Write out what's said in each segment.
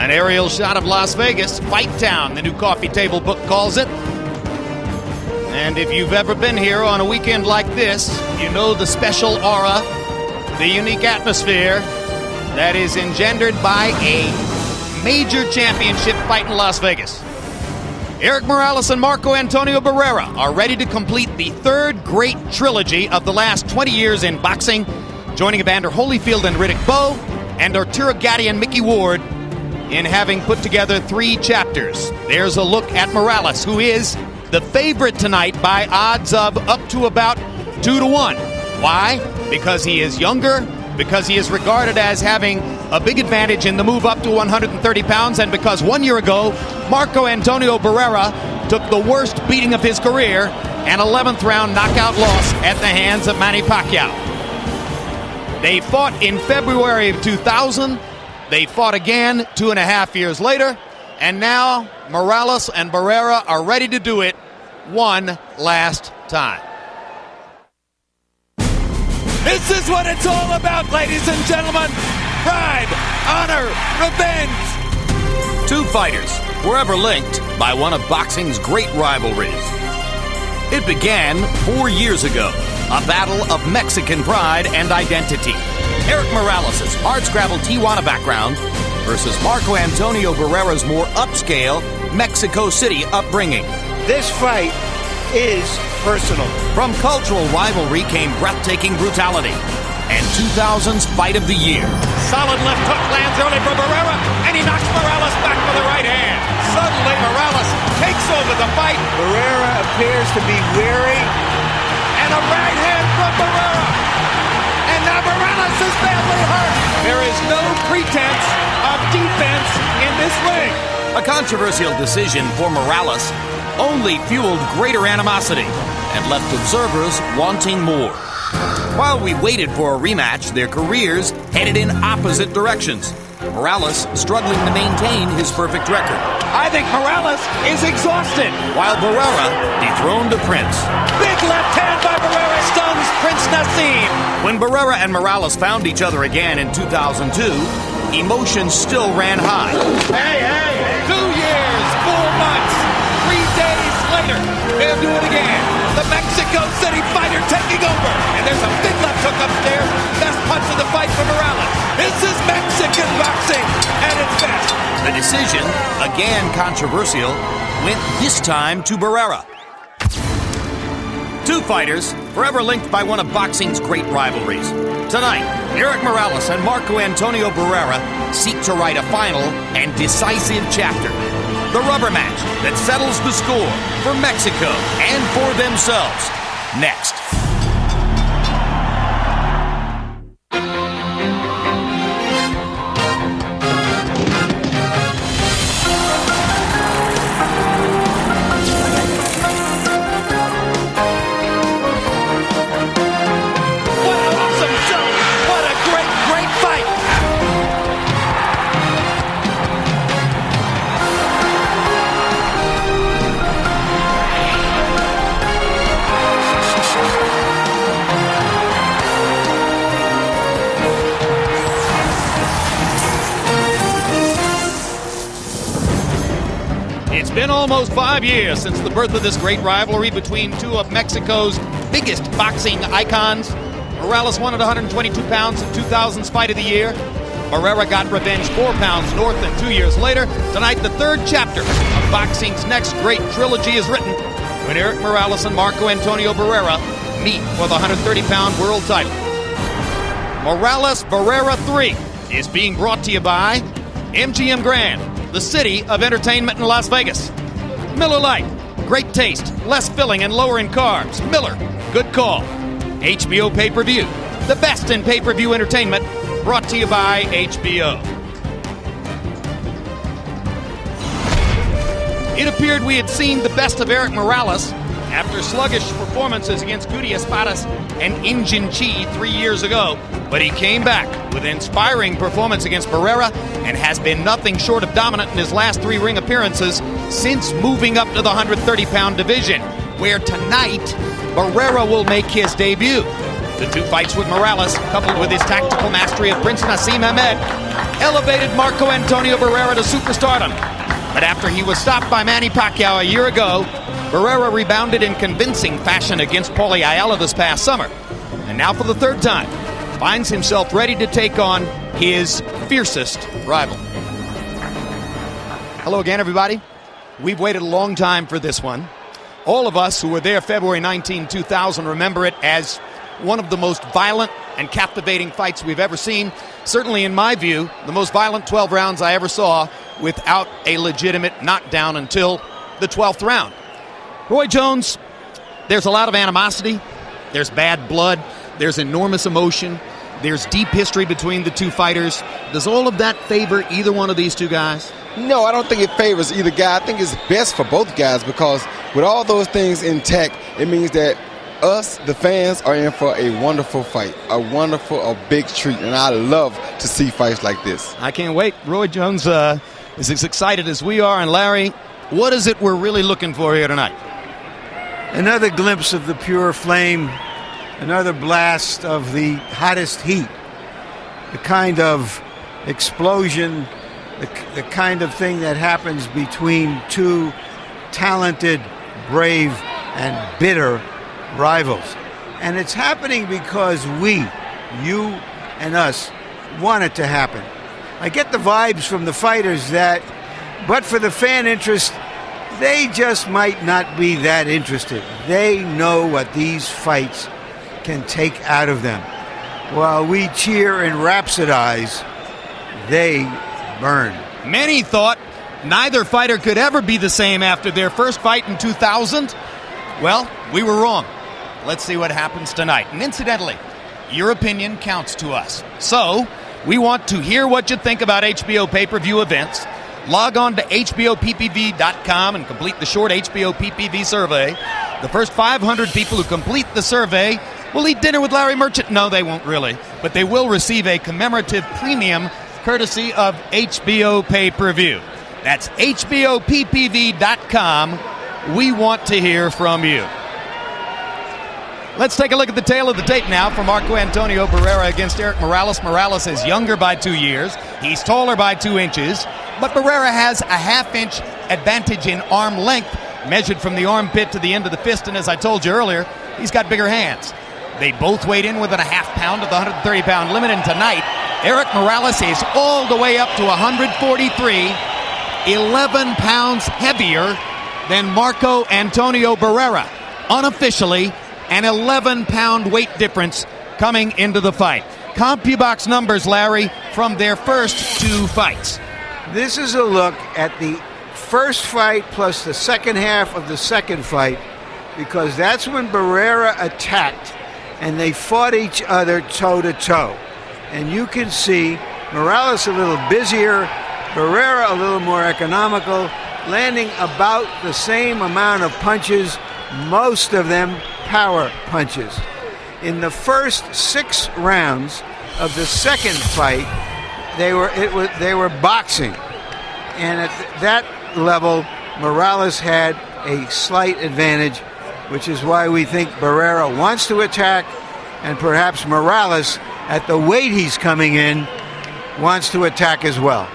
An aerial shot of Las Vegas, Fight Town, the new coffee table book calls it. And if you've ever been here on a weekend like this, you know the special aura, the unique atmosphere that is engendered by a major championship fight in Las Vegas. Erik Morales and Marco Antonio Barrera are ready to complete the third great trilogy of the last 20 years in boxing, joining Evander Holyfield and Riddick Bowe, and Arturo Gatti and Mickey Ward in having put together 3 chapters. There's a look at Morales, who is the favorite tonight by odds of up to about 2-1. Why? Because he is younger, because he is regarded as having a big advantage in the move up to 130 pounds, and because 1 year ago, Marco Antonio Barrera took the worst beating of his career, an 11th round knockout loss at the hands of Manny Pacquiao. They fought in February of 2000. They fought again 2.5 years later, and now Morales and Barrera are ready to do it one last time. This is what it's all about, ladies and gentlemen. Pride, honor, revenge. 2 fighters forever linked by one of boxing's great rivalries. It began 4 years ago, a battle of Mexican pride and identity. Erik Morales' hardscrabble Tijuana background versus Marco Antonio Barrera's more upscale Mexico City upbringing. This fight is personal. From cultural rivalry came breathtaking brutality and 2000's Fight of the Year. Solid left hook lands early for Barrera, and he knocks Morales back with the right hand. Suddenly, Morales takes over the fight. Barrera appears to be weary. And a right hand from Barrera. And now Morales is badly hurt. There is no pretense of defense in this ring. A controversial decision for Morales only fueled greater animosity and left observers wanting more. While we waited for a rematch, their careers headed in opposite directions. Morales struggling to maintain his perfect record, I think Morales is exhausted. while Barrera dethroned the Prince. Big left hand by Barrera stuns Prince Nassim. When Barrera and Morales found each other again in 2002, emotions still ran high. Hey. 2 years, 4 months, 3 days later, they'll do it again. The Mexico City fighter taking over. And there's a big left hook upstairs. Best punch of the fight for Morales. This is Mexican boxing at its best. The decision, again controversial, went this time to Barrera. 2 fighters forever linked by one of boxing's great rivalries. Tonight, Erik Morales and Marco Antonio Barrera seek to write a final and decisive chapter. The rubber match that settles the score for Mexico and for themselves. Next. What an awesome jump. What a great fight. It's been almost 5 years since the birth of this great rivalry between 2 of Mexico's biggest boxing icons. Morales won at 122 pounds in 2000's Fight of the Year. Barrera got revenge 4 pounds north, and 2 years later, tonight the third chapter of boxing's next great trilogy is written when Erik Morales and Marco Antonio Barrera meet for the 130-pound world title. Morales Barrera 3 is being brought to you by MGM Grand, the city of entertainment in Las Vegas. Miller Lite, great taste, less filling and lower in carbs. Miller, good call. HBO pay-per-view, the best in pay-per-view entertainment, brought to you by HBO. It appeared we had seen the best of Erik Morales after sluggish performances against Cudi Espadas and Injin Chi 3 years ago, but he came back with an inspiring performance against Barrera and has been nothing short of dominant in his last 3 ring appearances since moving up to the 130-pound division, where tonight Barrera will make his debut. The 2 fights with Morales, coupled with his tactical mastery of Prince Nassim Hamed, elevated Marco Antonio Barrera to superstardom. But after he was stopped by Manny Pacquiao a year ago, Barrera rebounded in convincing fashion against Paulie Ayala this past summer. And now for the 3rd time, finds himself ready to take on his fiercest rival. Hello again, everybody. We've waited a long time for this one. All of us who were there February 19, 2000 remember it as one of the most violent and captivating fights we've ever seen. Certainly, in my view, the most violent 12 rounds I ever saw without a legitimate knockdown until the 12th round. Roy Jones, there's a lot of animosity. There's bad blood. There's enormous emotion. There's deep history between the 2 fighters. Does all of that favor either one of these 2 guys? No, I don't think it favors either guy. I think it's best for both guys because with all those things intact, it means that us, the fans, are in for a wonderful fight, a big treat, and I love to see fights like this. I can't wait. Roy Jones is as excited as we are. And Larry, what is it we're really looking for here tonight? Another glimpse of the pure flame, another blast of the hottest heat, the kind of explosion, the kind of thing that happens between 2 talented, brave, and bitter rivals. And it's happening because we, you and us, want it to happen. I get the vibes from the fighters that, but for the fan interest, they just might not be that interested. They know what these fights can take out of them. While we cheer and rhapsodize, they burn. Many thought neither fighter could ever be the same after their first fight in 2000. Well, we were wrong. Let's see what happens tonight. And incidentally, your opinion counts to us. So, we want to hear what you think about HBO pay-per-view events. Log on to HBOPPV.com and complete the short HBO PPV survey. The first 500 people who complete the survey will eat dinner with Larry Merchant. No, they won't really. But they will receive a commemorative premium courtesy of HBO pay-per-view. That's HBOPPV.com. We want to hear from you. Let's take a look at the tail of the tape now for Marco Antonio Barrera against Erik Morales. Morales is younger by 2 years. He's taller by 2 inches. But Barrera has a half-inch advantage in arm length, measured from the armpit to the end of the fist. And as I told you earlier, he's got bigger hands. They both weighed in within a half pound of the 130-pound limit. And tonight, Erik Morales is all the way up to 143, 11 pounds heavier than Marco Antonio Barrera. Unofficially, an 11-pound weight difference coming into the fight. CompuBox numbers, Larry, from their first 2 fights. This is a look at the first fight plus the second half of the second fight, because that's when Barrera attacked and they fought each other toe-to-toe. And you can see Morales a little busier, Barrera a little more economical, landing about the same amount of punches, most of them power punches. In the first 6 rounds of the second fight, they were boxing, and at that level, Morales had a slight advantage, which is why we think Barrera wants to attack, and perhaps Morales, at the weight he's coming in, wants to attack as well.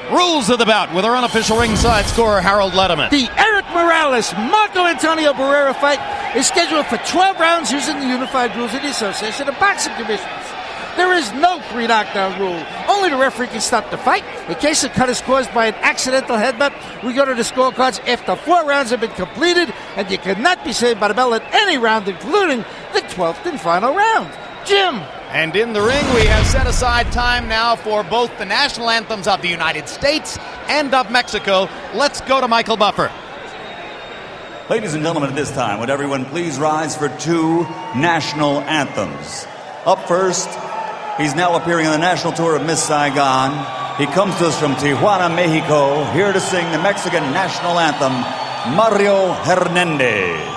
Rules of the bout with our unofficial ringside scorer, Harold Letterman. The Erik Morales-Marco Antonio Barrera fight is scheduled for 12 rounds using the unified rules of the Association of Boxing Commissions. There is no 3 knockdown rule. Only the referee can stop the fight. In case the cut is caused by an accidental headbutt, we go to the scorecards after 4 rounds have been completed, and you cannot be saved by the bell at any round, including the 12th and final round. Jim. And in the ring, we have set aside time now for both the national anthems of the United States and of Mexico. Let's go to Michael Buffer. Ladies and gentlemen, at this time, would everyone please rise for 2 national anthems? Up first, he's now appearing on the national tour of Miss Saigon. He comes to us from Tijuana, Mexico, here to sing the Mexican national anthem, Mario Hernandez.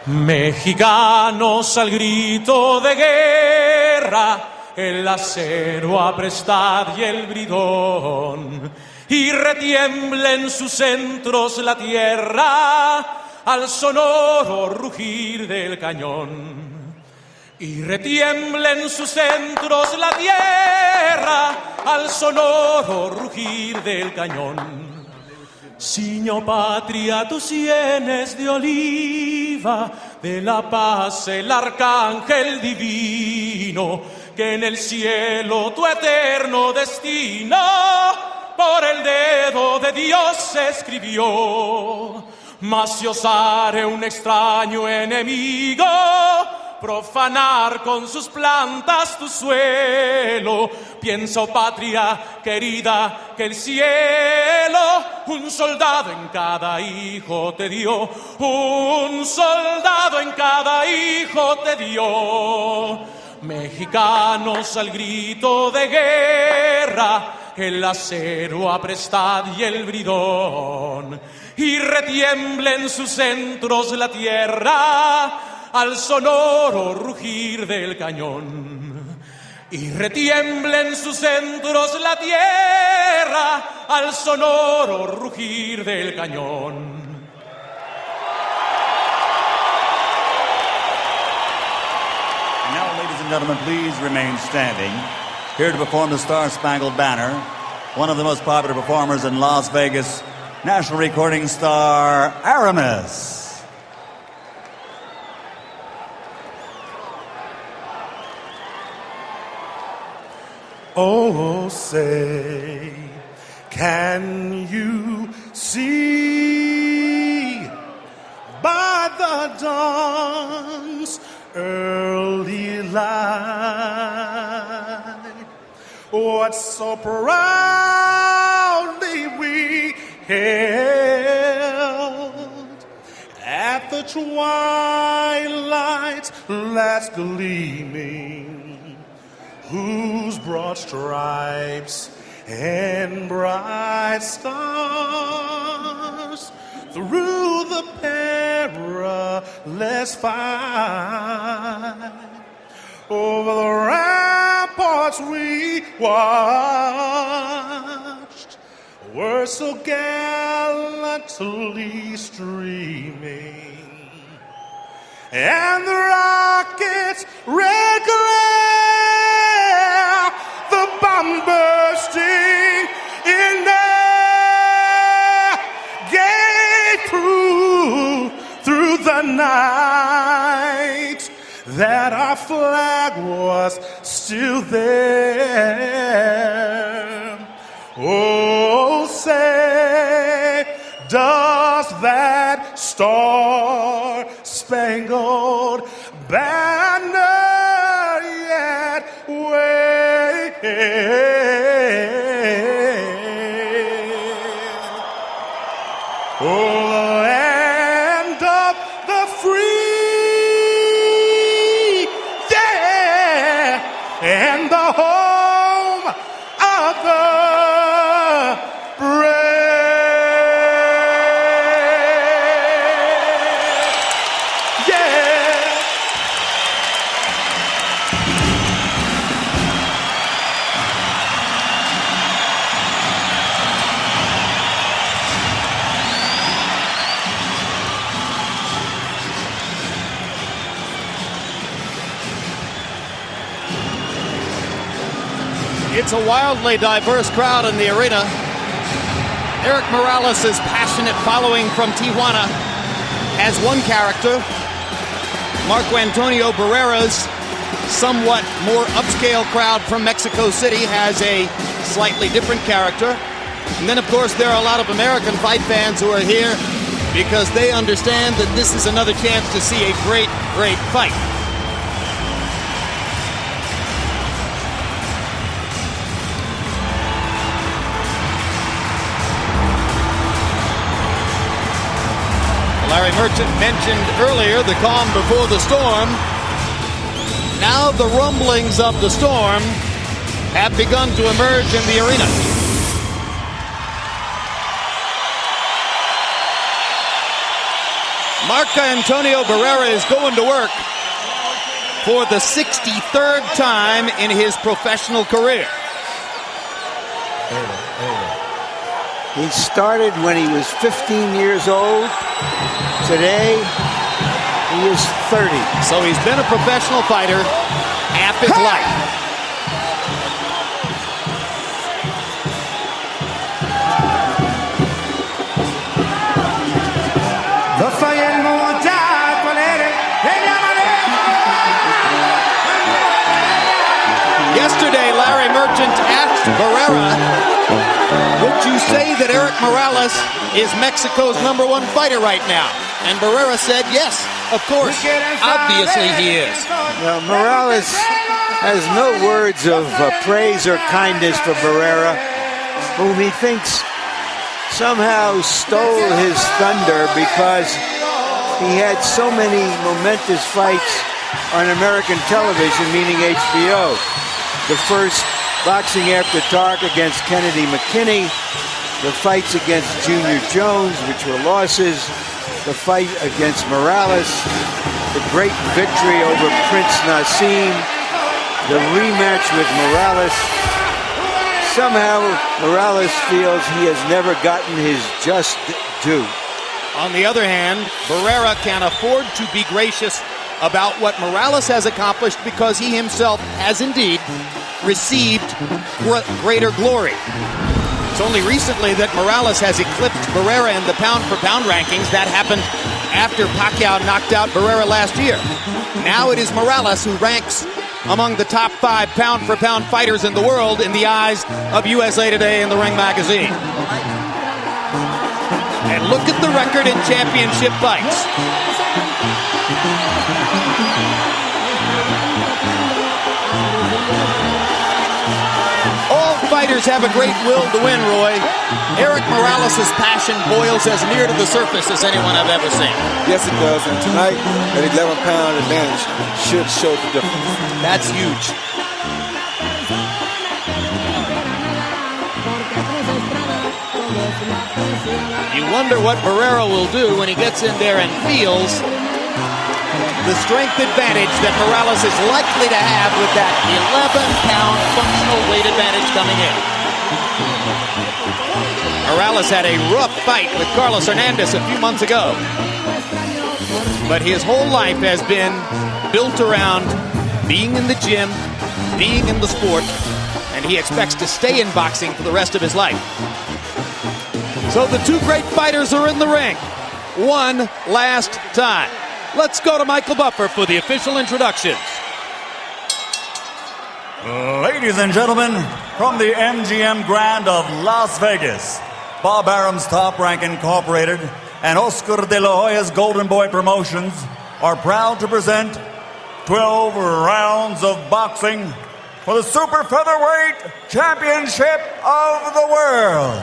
Mexicanos al grito de guerra, el acero a prestar y el bridón. y retiembla en sus centros la tierra al sonoro rugir del cañón. Y retiembla en sus centros la tierra al sonoro rugir del cañón. Signo patria, tus sienes de oliva, de la paz el arcángel divino, que en el cielo tu eterno destino por el dedo de Dios se escribió. Mas si osare un extraño enemigo profanar con sus plantas tu suelo, piensa, oh patria querida, que el cielo un soldado en cada hijo te dio, un soldado en cada hijo te dio. Mexicanos al grito de guerra, el acero aprestad y el bridón, y retiembla en sus centros la tierra al sonoro rugir del cañón. Y retiembla en sus centros la tierra al sonoro rugir del cañón. Now, ladies and gentlemen, please remain standing. Here to perform the Star-Spangled Banner, one of the most popular performers in Las Vegas, national recording star Aramis. Oh, say, can you see by the dawn's early light what so proudly we held at the twilight's last gleaming, whose broad stripes and bright stars through the perilous fight over the ramparts we watched were so gallantly streaming, and the rockets red glare, the bomb bursting in air, gave through the night that our flag was still there. Oh, say, does that star-spangled banner yet wave? Oh, the land of the free, yeah, and the home of the brave. It's a wildly diverse crowd in the arena. Erik Morales' passionate following from Tijuana has one character. Marco Antonio Barrera's somewhat more upscale crowd from Mexico City has a slightly different character. And then, of course, there are a lot of American fight fans who are here because they understand that this is another chance to see a great, great fight. Larry Merchant mentioned earlier the calm before the storm. Now the rumblings of the storm have begun to emerge in the arena. Marco Antonio Barrera is going to work for the 63rd time in his professional career. He started when he was 15 years old. Today, he is 30. So he's been a professional fighter half his life. Yesterday, Larry Merchant asked Barrera, would you say that Erik Morales is Mexico's #1 fighter right now? And Barrera said, yes, of course. Obviously he is. Now, Morales has no words of praise or kindness for Barrera, whom he thinks somehow stole his thunder because he had so many momentous fights on American television, meaning HBO. The first Boxing After Dark against Kennedy McKinney, the fights against Junior Jones, which were losses, the fight against Morales, the great victory over Prince Nassim, the rematch with Morales. Somehow, Morales feels he has never gotten his just due. On the other hand, Barrera can afford to be gracious about what Morales has accomplished because he himself has indeed received greater glory. It's only recently that Morales has eclipsed Barrera in the pound-for-pound rankings. That happened after Pacquiao knocked out Barrera last year. Now it is Morales who ranks among the top 5 pound-for-pound fighters in the world in the eyes of USA Today and The Ring magazine. And look at the record in championship fights. All fighters have a great will to win, Roy. Erik Morales' passion boils as near to the surface as anyone I've ever seen. Yes, it does. And tonight, that 11-pound advantage should show the difference. That's huge. You wonder what Barrera will do when he gets in there and feels the strength advantage that Morales is likely to have with that 11-pound functional weight advantage coming in. Morales had a rough fight with Carlos Hernandez a few months ago. But his whole life has been built around being in the gym, being in the sport, and he expects to stay in boxing for the rest of his life. So the two great fighters are in the ring. One last time. Let's go to Michael Buffer for the official introductions. Ladies and gentlemen, from the MGM Grand of Las Vegas, Bob Arum's Top Rank Incorporated and Oscar De La Hoya's Golden Boy Promotions are proud to present 12 rounds of boxing for the Super Featherweight Championship of the World.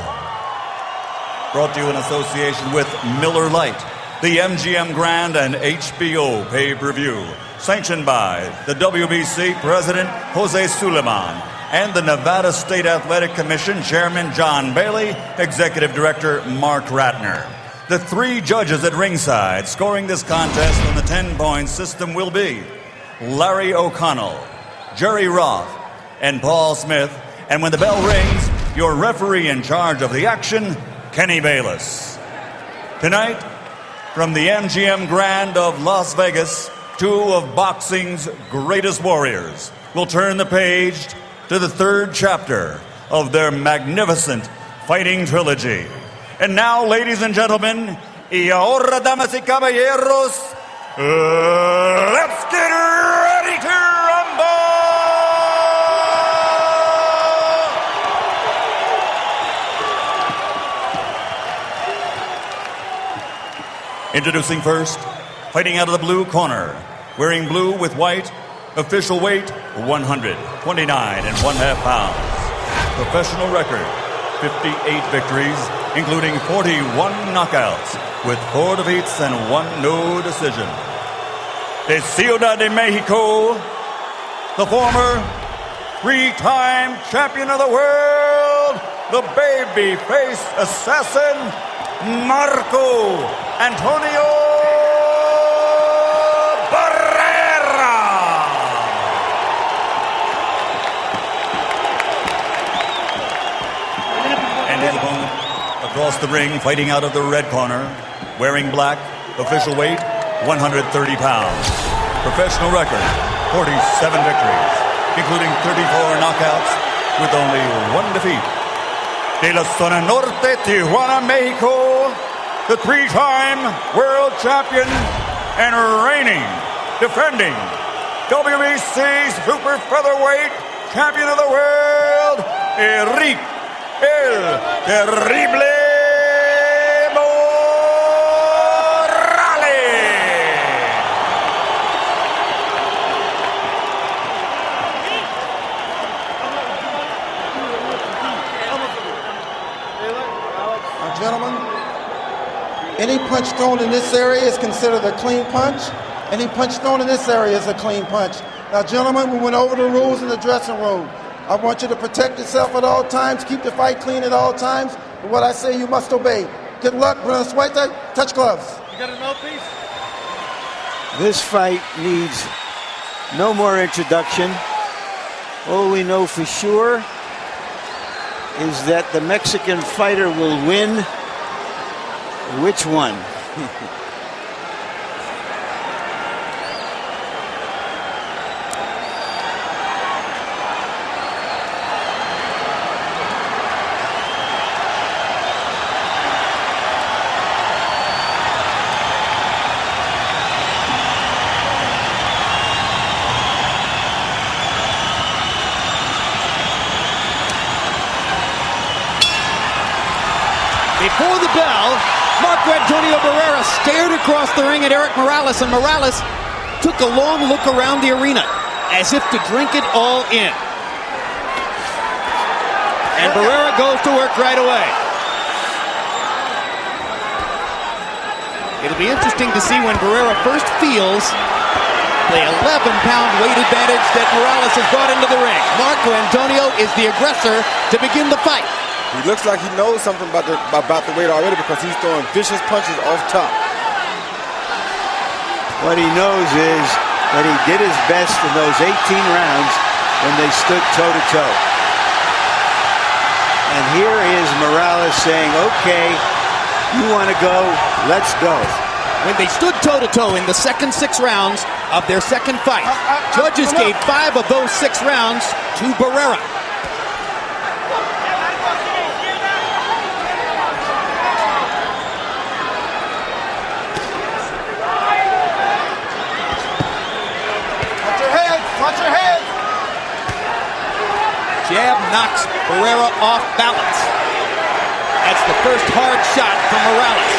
Brought to you in association with Miller Lite, the MGM Grand and HBO pay-per-view, sanctioned by the WBC President Jose Suleiman and the Nevada State Athletic Commission Chairman John Bailey, Executive Director Mark Ratner. The 3 judges at ringside scoring this contest on the 10-point system will be Larry O'Connell, Jerry Roth, and Paul Smith. And when the bell rings, your referee in charge of the action, Kenny Bayless. Tonight, from the MGM Grand of Las Vegas, 2 of boxing's greatest warriors will turn the page to the 3rd chapter of their magnificent fighting trilogy. And now, ladies and gentlemen, y ahora, damas y caballeros, let's get ready to rumble! Introducing first, fighting out of the blue corner, wearing blue with white, official weight 129 and 1/2 pounds. Professional record 58 victories, including 41 knockouts, with 4 defeats and 1 no decision. De Ciudad de Mexico, the former 3-time champion of the world, the baby-face assassin, Marco Antonio Barrera. And his opponent, a Across the ring, fighting out of the red corner, wearing black, official weight, 130 pounds. Professional record, 47 victories, including 34 knockouts with only one defeat. De la Zona Norte, Tijuana, Mexico, the three-time world champion and reigning, defending WBC super featherweight champion of the world, Erik El Terrible Gentlemen, any punch thrown in this area is considered a clean punch. Any punch thrown in this area is a clean punch. Now, gentlemen, we went over the rules in the dressing room. I want you to protect yourself at all times, keep the fight clean at all times. And what I say, you must obey. Good luck, Bruno Suete. Touch gloves. You got a mouthpiece? This fight needs no more introduction. All we know for sure is that the Mexican fighter will win. Which one? Before the bell, Marco Antonio Barrera stared across the ring at Erik Morales, and Morales took a long look around the arena as if to drink it all in. And Barrera goes to work right away. It'll be interesting to see when Barrera first feels the 11-pound weight advantage that Morales has brought into the ring. Marco Antonio is the aggressor to begin the fight. He looks like he knows something about the weight already because he's throwing vicious punches off top. What he knows is that he did his best in those 18 rounds when they stood toe-to-toe. And here is Morales saying, okay, you want to go, let's go. When they stood toe-to-toe in the second 6 rounds of their second fight, judges gave 5 of those 6 rounds to Barrera. Watch your head! Jab knocks Barrera off balance. That's the first hard shot from Morales.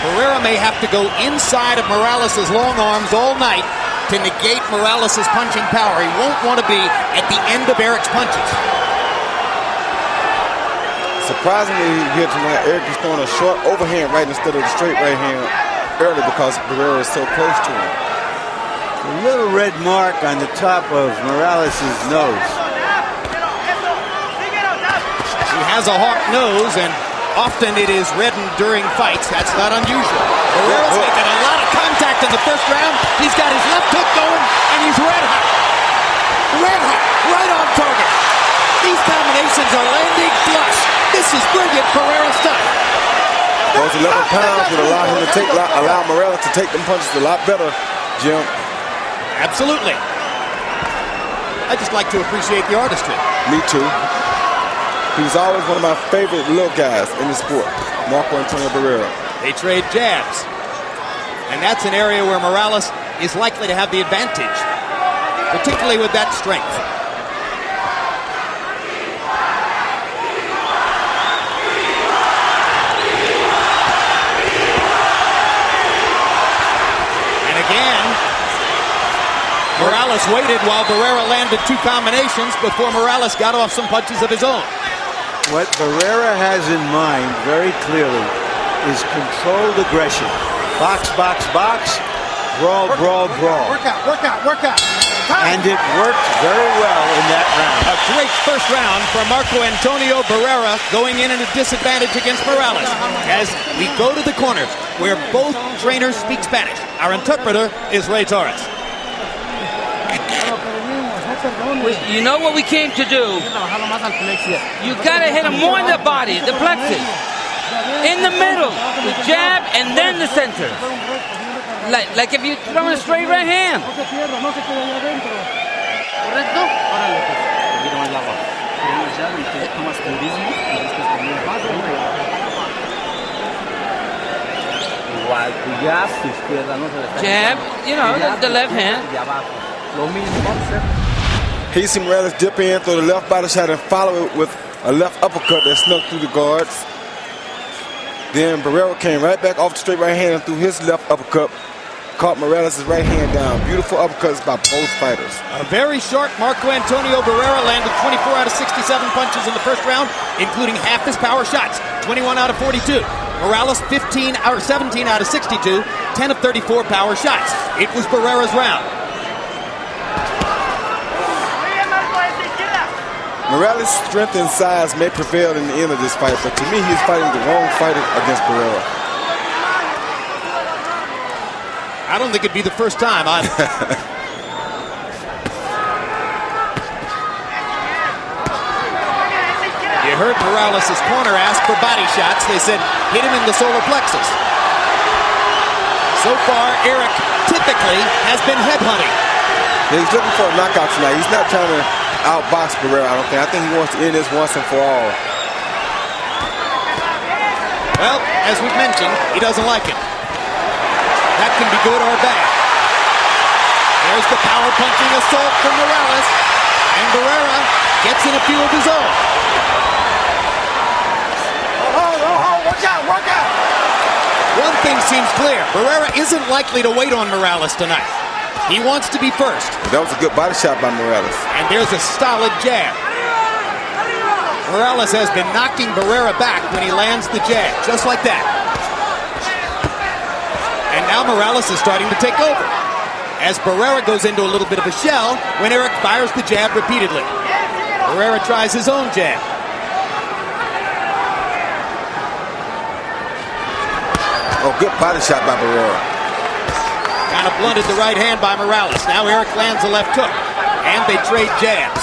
Barrera may have to go inside of Morales' long arms all night to negate Morales' punching power. He won't want to be at the end of Erik's punches. Surprisingly, here tonight, Erik is throwing a short overhand right instead of the straight right hand early because Barrera is so close to him. A little red mark on the top of Morales' nose. He has a hawk nose, and often it is reddened during fights. That's not unusual. Barrera's making a lot of contact in the first round. He's got his left hook going, and he's red hot. Red hot, right on target. These combinations are landing flush. This is brilliant Barrera stuff. Those 11 pounds would allow Morales to take them punches a lot better, Jim. Absolutely. I just like to appreciate the artistry. Me too. He was always one of my favorite little guys in the sport, Marco Antonio Barrera. They trade jabs. And that's an area where Morales is likely to have the advantage, particularly with that strength. Morales waited while Barrera landed 2 combinations before Morales got off some punches of his own. What Barrera has in mind very clearly is controlled aggression. Box, box, box, brawl, brawl, brawl. Work out. And it worked very well in that round. A great first round for Marco Antonio Barrera, going in at a disadvantage against Morales. As we go to the corners where both trainers speak Spanish. Our interpreter is Ray Torres. You know what we came to do? You gotta hit him more in the body, the plexus. In the middle, the jab, and then the center. Like if you throw a straight right hand. Jab, you know, the left hand. He see Morales dip in, throw the left body shot, and follow it with a left uppercut that snuck through the guards. Then Barrera came right back off the straight right hand and threw his left uppercut. Caught Morales' right hand down. Beautiful uppercuts by both fighters. A very short Marco Antonio Barrera landed 24 out of 67 punches in the first round, including half his power shots, 21 out of 42. Morales 17 out of 62, 10 of 34 power shots. It was Barrera's round. Morales' strength and size may prevail in the end of this fight, but to me, he's fighting the wrong fighter against Barrera. I don't think it'd be the first time. You heard Morales' corner ask for body shots. They said, hit him in the solar plexus. So far, Erik typically has been headhunting. He's looking for a knockout tonight. He's not trying to outbox Barrera, I don't think. I think he wants to end this once and for all. Well, as we've mentioned, he doesn't like it. That can be good or bad. There's the power punching assault from Morales. And Barrera gets in a few of his own. Watch out! One thing seems clear. Barrera isn't likely to wait on Morales tonight. He wants to be first. That was a good body shot by Morales. And there's a solid jab. Morales has been knocking Barrera back when he lands the jab, just like that. And now Morales is starting to take over, as Barrera goes into a little bit of a shell when Erik fires the jab repeatedly. Barrera tries his own jab. Oh, good body shot by Barrera. Kind of blunted the right hand by Morales. Now Erik lands a left hook, and they trade jabs.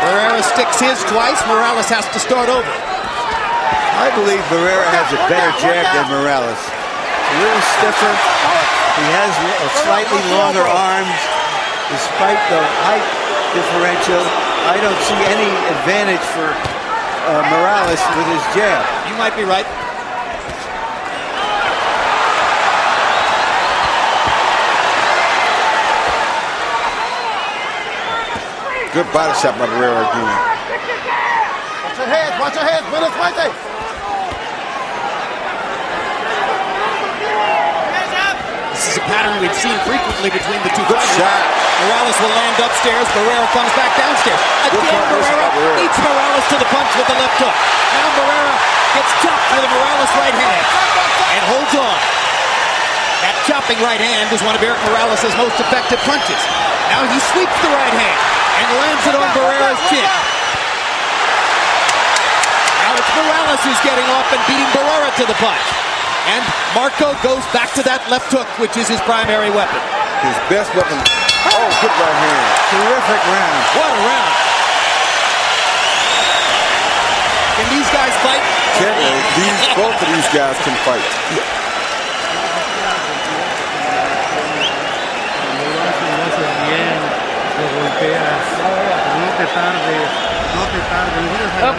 Barrera sticks his twice. Morales has to start over. I believe Barrera has a better jab than Morales. A little stiffer. He has slightly longer arms. Despite the height differential, I don't see any advantage for Morales with his jab. You might be right. Good body shot by Barrera again. Watch your heads, buenos fighting. This is a pattern we've seen frequently between the two fighters. Shot. Morales will land upstairs. Barrera comes back downstairs. Again, Barrera beats Morales to the punch with the left hook. Now Barrera gets chopped with a Morales right hand and holds on. That chopping right hand is one of Erik Morales' most effective punches. Now he sweeps the right hand and lands it on Barrera's chin. Now it's Morales who's getting off and beating Barrera to the punch. And Marco goes back to that left hook, which is his primary weapon. His best weapon. Oh, good right hand. Terrific round. What a round. Can these guys fight? Both of these guys can fight.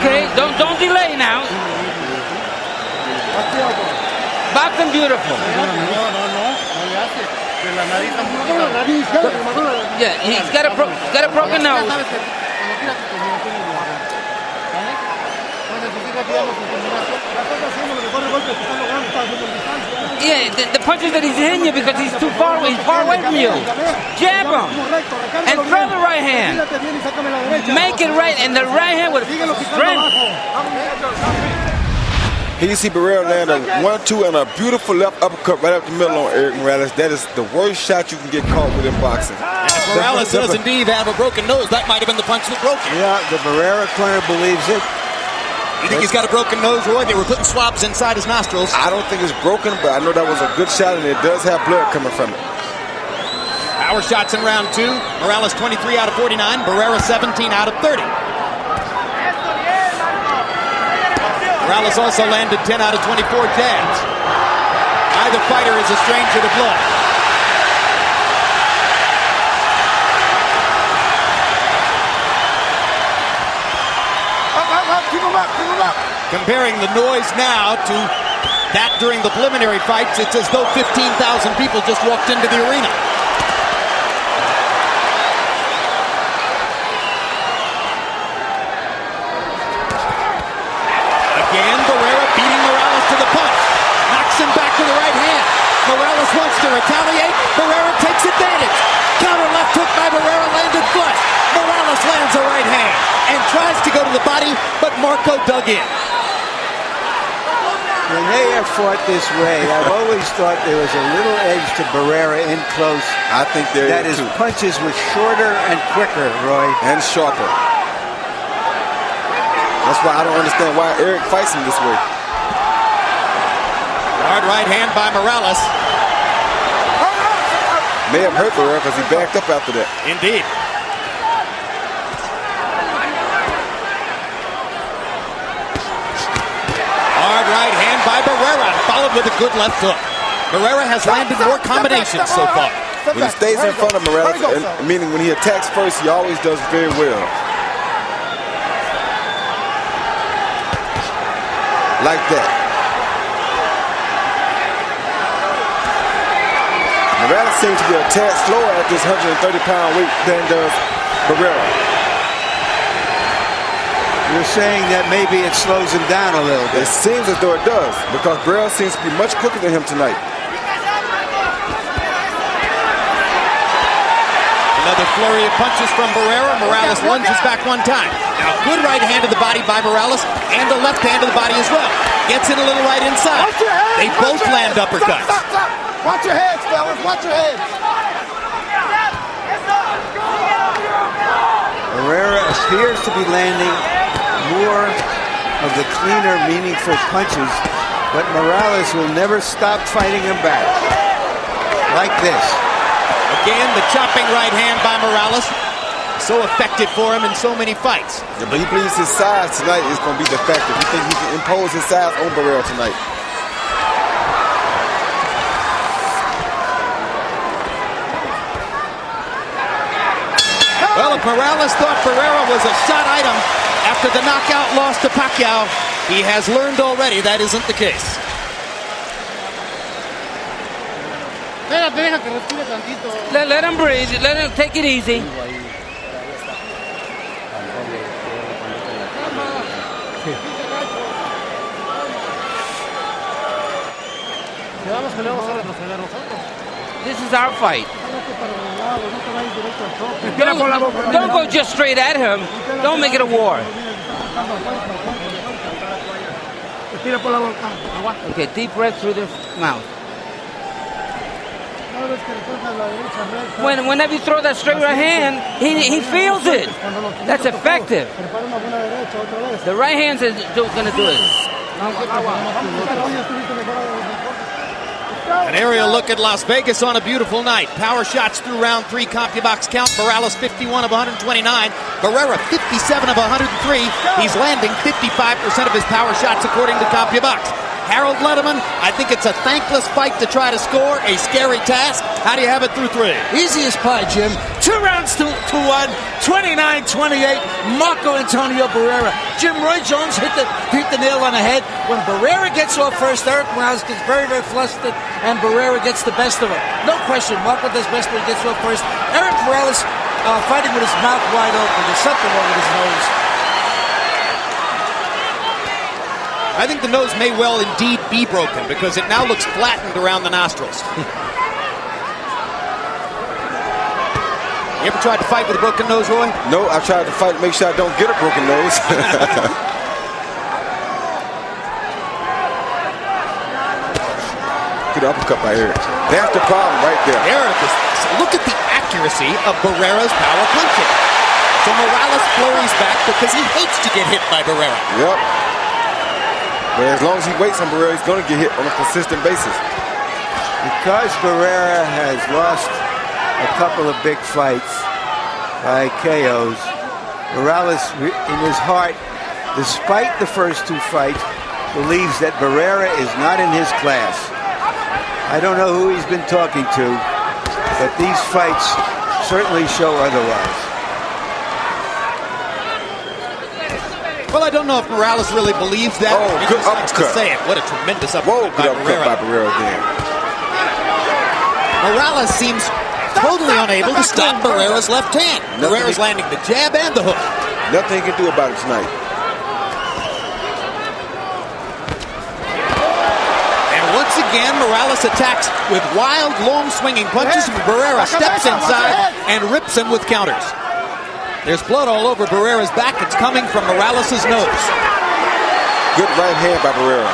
Okay, don't delay now. Back and beautiful. Yeah, he's got a broken nose. Yeah, the punches that he's hitting you because he's too far away. He's far away from you. Jab him and throw the right hand. Make it right, and the right hand with strength. Here you see Barrera land a 1-2 and a beautiful left uppercut right up the middle on Erik Morales. That is the worst shot you can get caught with in boxing. And if Morales does indeed have a broken nose, that might have been the punch that broke him. Yeah, the Barrera corner believes it. You think he's got a broken nose, Roy? They were putting swabs inside his nostrils. I don't think it's broken, but I know that was a good shot, and it does have blood coming from it. Power shots in round 2. Morales 23 out of 49. Barrera 17 out of 30. Morales also landed 10 out of 24 jabs. Neither fighter is a stranger to blood. Keep him up, keep him up. Comparing the noise now to that during the preliminary fights, it's as though 15,000 people just walked into the arena. Again, Barrera beating Morales to the punch. Knocks him back to the right hand. Morales wants to retaliate. Barrera takes advantage. Counter left hook by Barrera, landed flush. Morales lands a right hand and tries to go to the body, but Marco dug in. When they have fought this way, I've always thought there was a little edge to Barrera in close. I think there that is his too. punches were shorter and quicker, Roy. And sharper. That's why I don't understand why Erik fights him this way. Hard right hand by Morales. May have hurt Barrera because he backed up after that. Indeed. Hard right hand by Barrera, followed with a good left hook. Barrera has landed more combinations so far. When he stays in front of Morales, meaning when he attacks first, he always does very well. Like that. Morales seems to be a tad slower at this 130-pound weight than does Barrera. You're saying that maybe it slows him down a little bit. It seems as though it does, because Barrera seems to be much quicker than him tonight. Another flurry of punches from Barrera. Morales lunges back one time. Now, good right hand to the body by Morales, and a left hand to the body as well. Gets in a little right inside. They both land uppercuts. Stop. Watch your heads, fellas. Watch your heads. Barrera appears to be landing more of the cleaner, meaningful punches, but Morales will never stop fighting him back. Like this. Again, the chopping right hand by Morales. So effective for him in so many fights. Yeah, but he believes his size tonight is going to be defective. He thinks he can impose his size on Barrera tonight. Well, if Morales thought Barrera was a shot item after the knockout loss to Pacquiao, he has learned already that isn't the case. Let him breathe. Let him take it easy. This is our fight. Don't go just straight at him. Don't make it a war. Okay, deep breath through the mouth. Whenever you throw that straight right hand, he feels it. That's effective. The right hand's going to do it. An aerial look at Las Vegas on a beautiful night. Power shots through round 3, CompuBox count. Morales 51 of 129. Barrera 57 of 103. He's landing 55% of his power shots according to CompuBox. Harold Letterman, I think it's a thankless fight to try to score, a scary task. How do you have it through 3? Easy as pie, Jim. 2 rounds to 1, 29-28, Marco Antonio Barrera. Jim, Roy Jones hit the nail on the head. When Barrera gets off first, Erik Morales gets very, very flustered, and Barrera gets the best of him. No question, Marco does best when he gets off first. Erik Morales fighting with his mouth wide open. There's something wrong with his nose. I think the nose may well indeed be broken because it now looks flattened around the nostrils. You ever tried to fight with a broken nose, Roy? No, I tried to fight to make sure I don't get a broken nose. Good uppercut by Erik. That's the problem right there. Erik, look at the accuracy of Barrera's power punching. So Morales flurries back because he hates to get hit by Barrera. Yep. But as long as he waits on Barrera, he's going to get hit on a consistent basis. Because Barrera has lost a couple of big fights by KOs. Morales, in his heart, despite the first 2 fights, believes that Barrera is not in his class. I don't know who he's been talking to, but these fights certainly show otherwise. Well, I don't know if Morales really believes that. Oh, he good just likes to uppercut. say it. What a tremendous Whoa, uppercut good by uppercut Barrera. by Barrera again. Morales seems totally unable to stop Barrera's left hand. Barrera's landing the jab and the hook. Nothing he can do about it tonight. And once again, Morales attacks with wild, long swinging punches. Barrera steps inside and rips him with counters. There's blood all over Barrera's back. It's coming from Morales' nose. Good right hand by Barrera.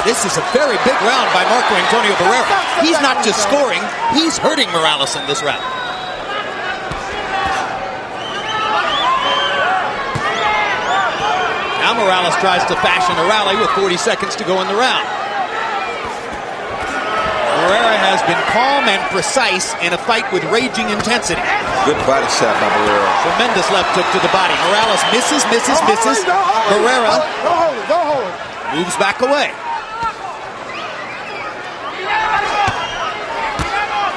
This is a very big round by Marco Antonio Barrera. He's not just scoring, he's hurting Morales in this round. Now Morales tries to fashion a rally with 40 seconds to go in the round. Barrera has been calm and precise in a fight with raging intensity. Good body shot by Barrera. Tremendous left hook to the body. Morales misses. Barrera moves back away.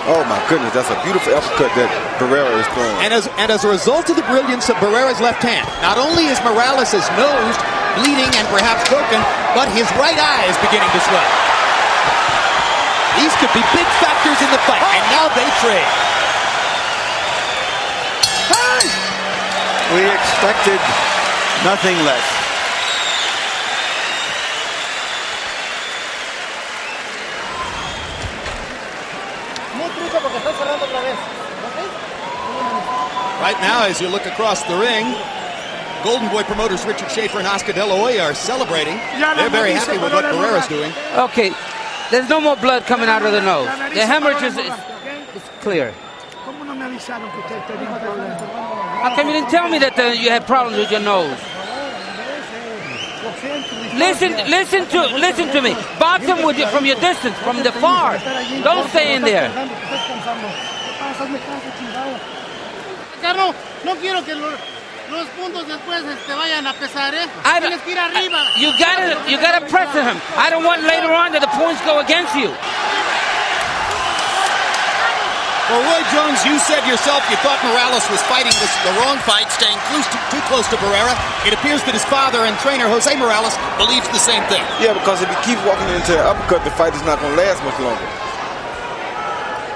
Oh my goodness, that's a beautiful uppercut that Barrera is throwing. And as a result of the brilliance of Barrera's left hand, not only is Morales' nose bleeding and perhaps broken, but his right eye is beginning to swell. These could be big factors in the fight, and now they trade. We expected nothing less. Right now, as you look across the ring, Golden Boy promoters Richard Schaefer and Oscar De La Hoya are celebrating. They're very happy with what Barrera's doing. Okay, there's no more blood coming out of the nose. The hemorrhage is clear. How come you didn't tell me that you had problems with your nose? Listen to me. Box him with from your distance, from the far. Don't stay in there. No quiero que los puntos después vayan a pesar, ¿eh? Tienes que ir arriba. You gotta press him. I don't want later on that the points go against you. Well, Roy Jones, you said yourself you thought Morales was fighting the wrong fight, staying too close to Barrera. It appears that his father and trainer, Jose Morales, believes the same thing. Yeah, because if he keeps walking into an uppercut, the fight is not going to last much longer.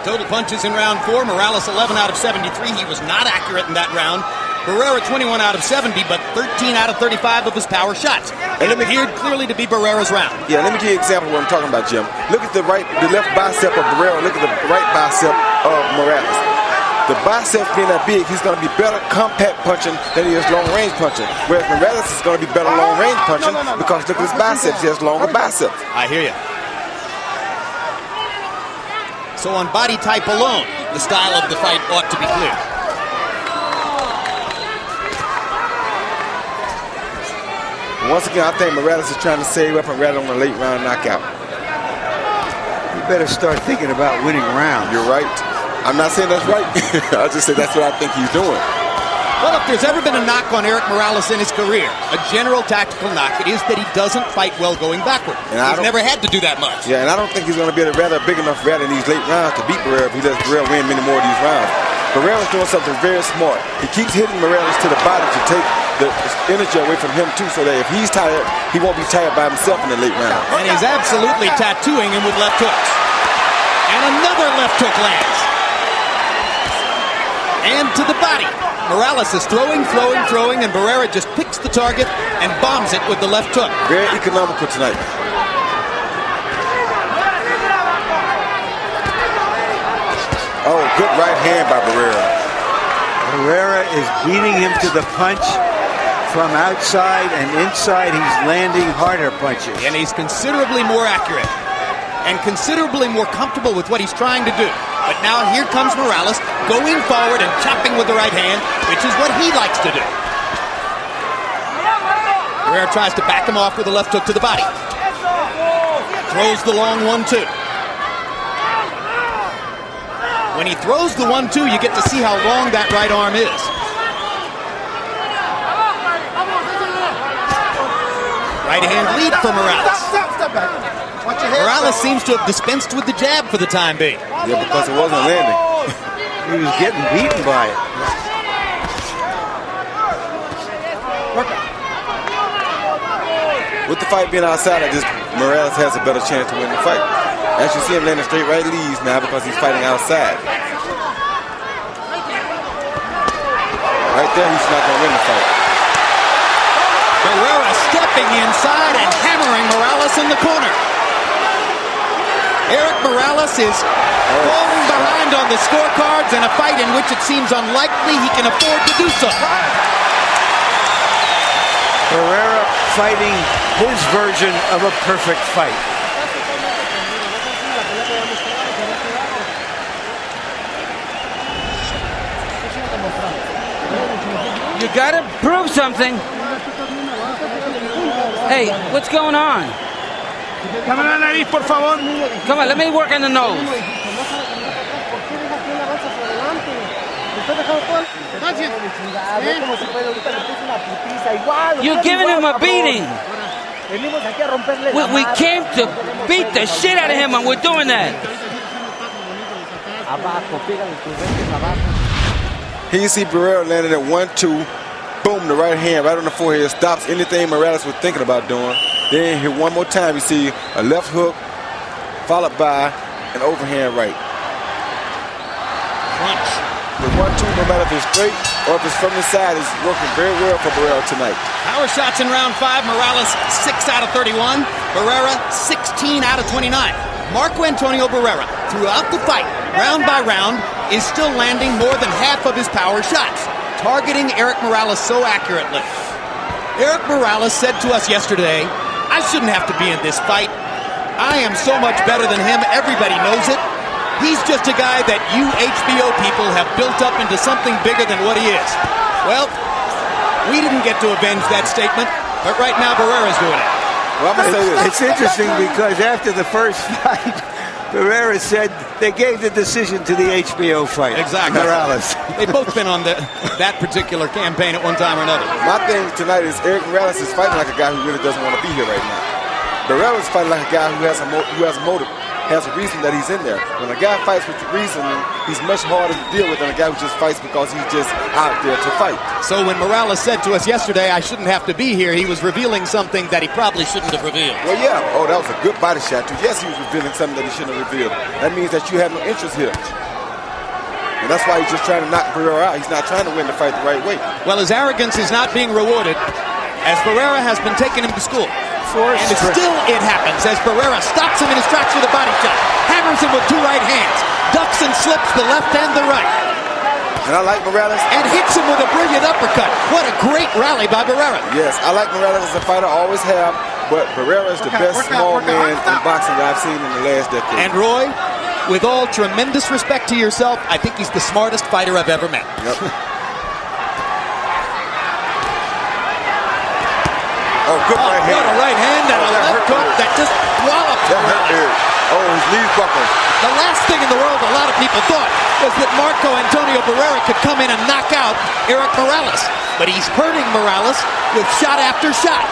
Total punches in round 4. Morales 11 out of 73. He was not accurate in that round. Barrera 21 out of 70, but 13 out of 35 of his power shots. And it appeared clearly to be Barrera's round. Yeah, let me give you an example of what I'm talking about, Jim. Look at the left bicep of Barrera. Look at the right bicep of Morales. The biceps being that big, he's going to be better compact punching than he is long-range punching. Whereas Morales is going to be better long-range punching because look at his biceps. He has longer biceps. I hear you. So on body type alone, the style of the fight ought to be clear. Once again, I think Morales is trying to save up and rather on a late round knockout. You better start thinking about winning rounds. You're right. I'm not saying that's right. I just say that's what I think he's doing. Well, if there's ever been a knock on Erik Morales in his career, a general tactical knock, it is that he doesn't fight well going backward. He's never had to do that much. Yeah, and I don't think he's going to be able to rather a big enough rally in these late rounds to beat Barrera if he lets Barrera win many more of these rounds. Barrera's doing something very smart. He keeps hitting Morales to the body to take the energy away from him too, so that if he's tired, he won't be tired by himself in the late round. And he's absolutely tattooing him with left hooks. And another left hook lands. And to the body. Morales is throwing, and Barrera just picks the target and bombs it with the left hook. Very economical tonight. Oh, good right hand by Barrera. Barrera is beating him to the punch from outside, and inside he's landing harder punches. And he's considerably more accurate and considerably more comfortable with what he's trying to do. But now here comes Morales going forward and chopping with the right hand, which is what he likes to do. Barrera tries to back him off with a left hook to the body. Throws the long 1-2. When he throws the 1-2, you get to see how long that right arm is. Right hand lead for Morales. Step back. Watch your head. Morales seems to have dispensed with the jab for the time being. Yeah, because it wasn't landing. He was getting beaten by it. With the fight being outside, Morales has a better chance to win the fight. As you see him landing straight right leads now because he's fighting outside. Right there, he's not going to win the fight. Barrera stepping inside and hammering Morales in the corner. Erik Morales is falling behind on the scorecards in a fight in which it seems unlikely he can afford to do so. Barrera fighting his version of a perfect fight. You gotta prove something. Hey, what's going on? Come on, let me work on the nose. You're giving him a beating. We came to beat the shit out of him, and we're doing that. Here you see Barrera landing at 1-2. Boom, the right hand right on the forehead stops anything Morales was thinking about doing. Then here one more time, you see a left hook followed by an overhand right. Crunch. The 1-2, no matter if it's straight or if it's from the side, is working very well for Barrera tonight. Power shots in round 5. Morales 6 out of 31. Barrera 16 out of 29. Marco Antonio Barrera, throughout the fight, round by round, is still landing more than half of his power shots, targeting Erik Morales so accurately. Erik Morales said to us yesterday, I shouldn't have to be in this fight. I am so much better than him. Everybody knows it. He's just a guy that you HBO people have built up into something bigger than what he is. Well, we didn't get to avenge that statement, but right now Barrera's doing it. Well, I'm gonna say this. It's interesting because after the first fight, Barrera said they gave the decision to the HBO fight. Exactly. Morales. They've both been on that particular campaign at one time or another. My thing tonight is Erik Morales is fighting like a guy who really doesn't want to be here right now. Barrera is fighting like a guy who has a motive, has a reason that he's in there. When a guy fights with reason, he's much harder to deal with than a guy who just fights because he's just out there to fight. So when Morales said to us yesterday, I shouldn't have to be here, he was revealing something that he probably shouldn't have revealed. Well, yeah. Oh, that was a good body shot, too. Yes, he was revealing something that he shouldn't have revealed. That means that you have no interest here. And that's why he's just trying to knock Barrera out. He's not trying to win the fight the right way. Well, his arrogance is not being rewarded, as Barrera has been taking him to school. And still it happens as Barrera stops him in his tracks with a body shot, hammers him with 2 right hands, ducks and slips the left and the right. And I like Morales. And hits him with a brilliant uppercut. What a great rally by Barrera. Yes, I like Morales as a fighter, always have, but Barrera is the best small man in boxing that I've seen in the last decade. And Roy, with all tremendous respect to yourself, I think he's the smartest fighter I've ever met. Yep. Oh, good right hand. What a right hand and a left hook that just walloped Barrera. Oh, his knees buckled. The last thing in the world a lot of people thought was that Marco Antonio Barrera could come in and knock out Erik Morales. But he's hurting Morales with shot after shot.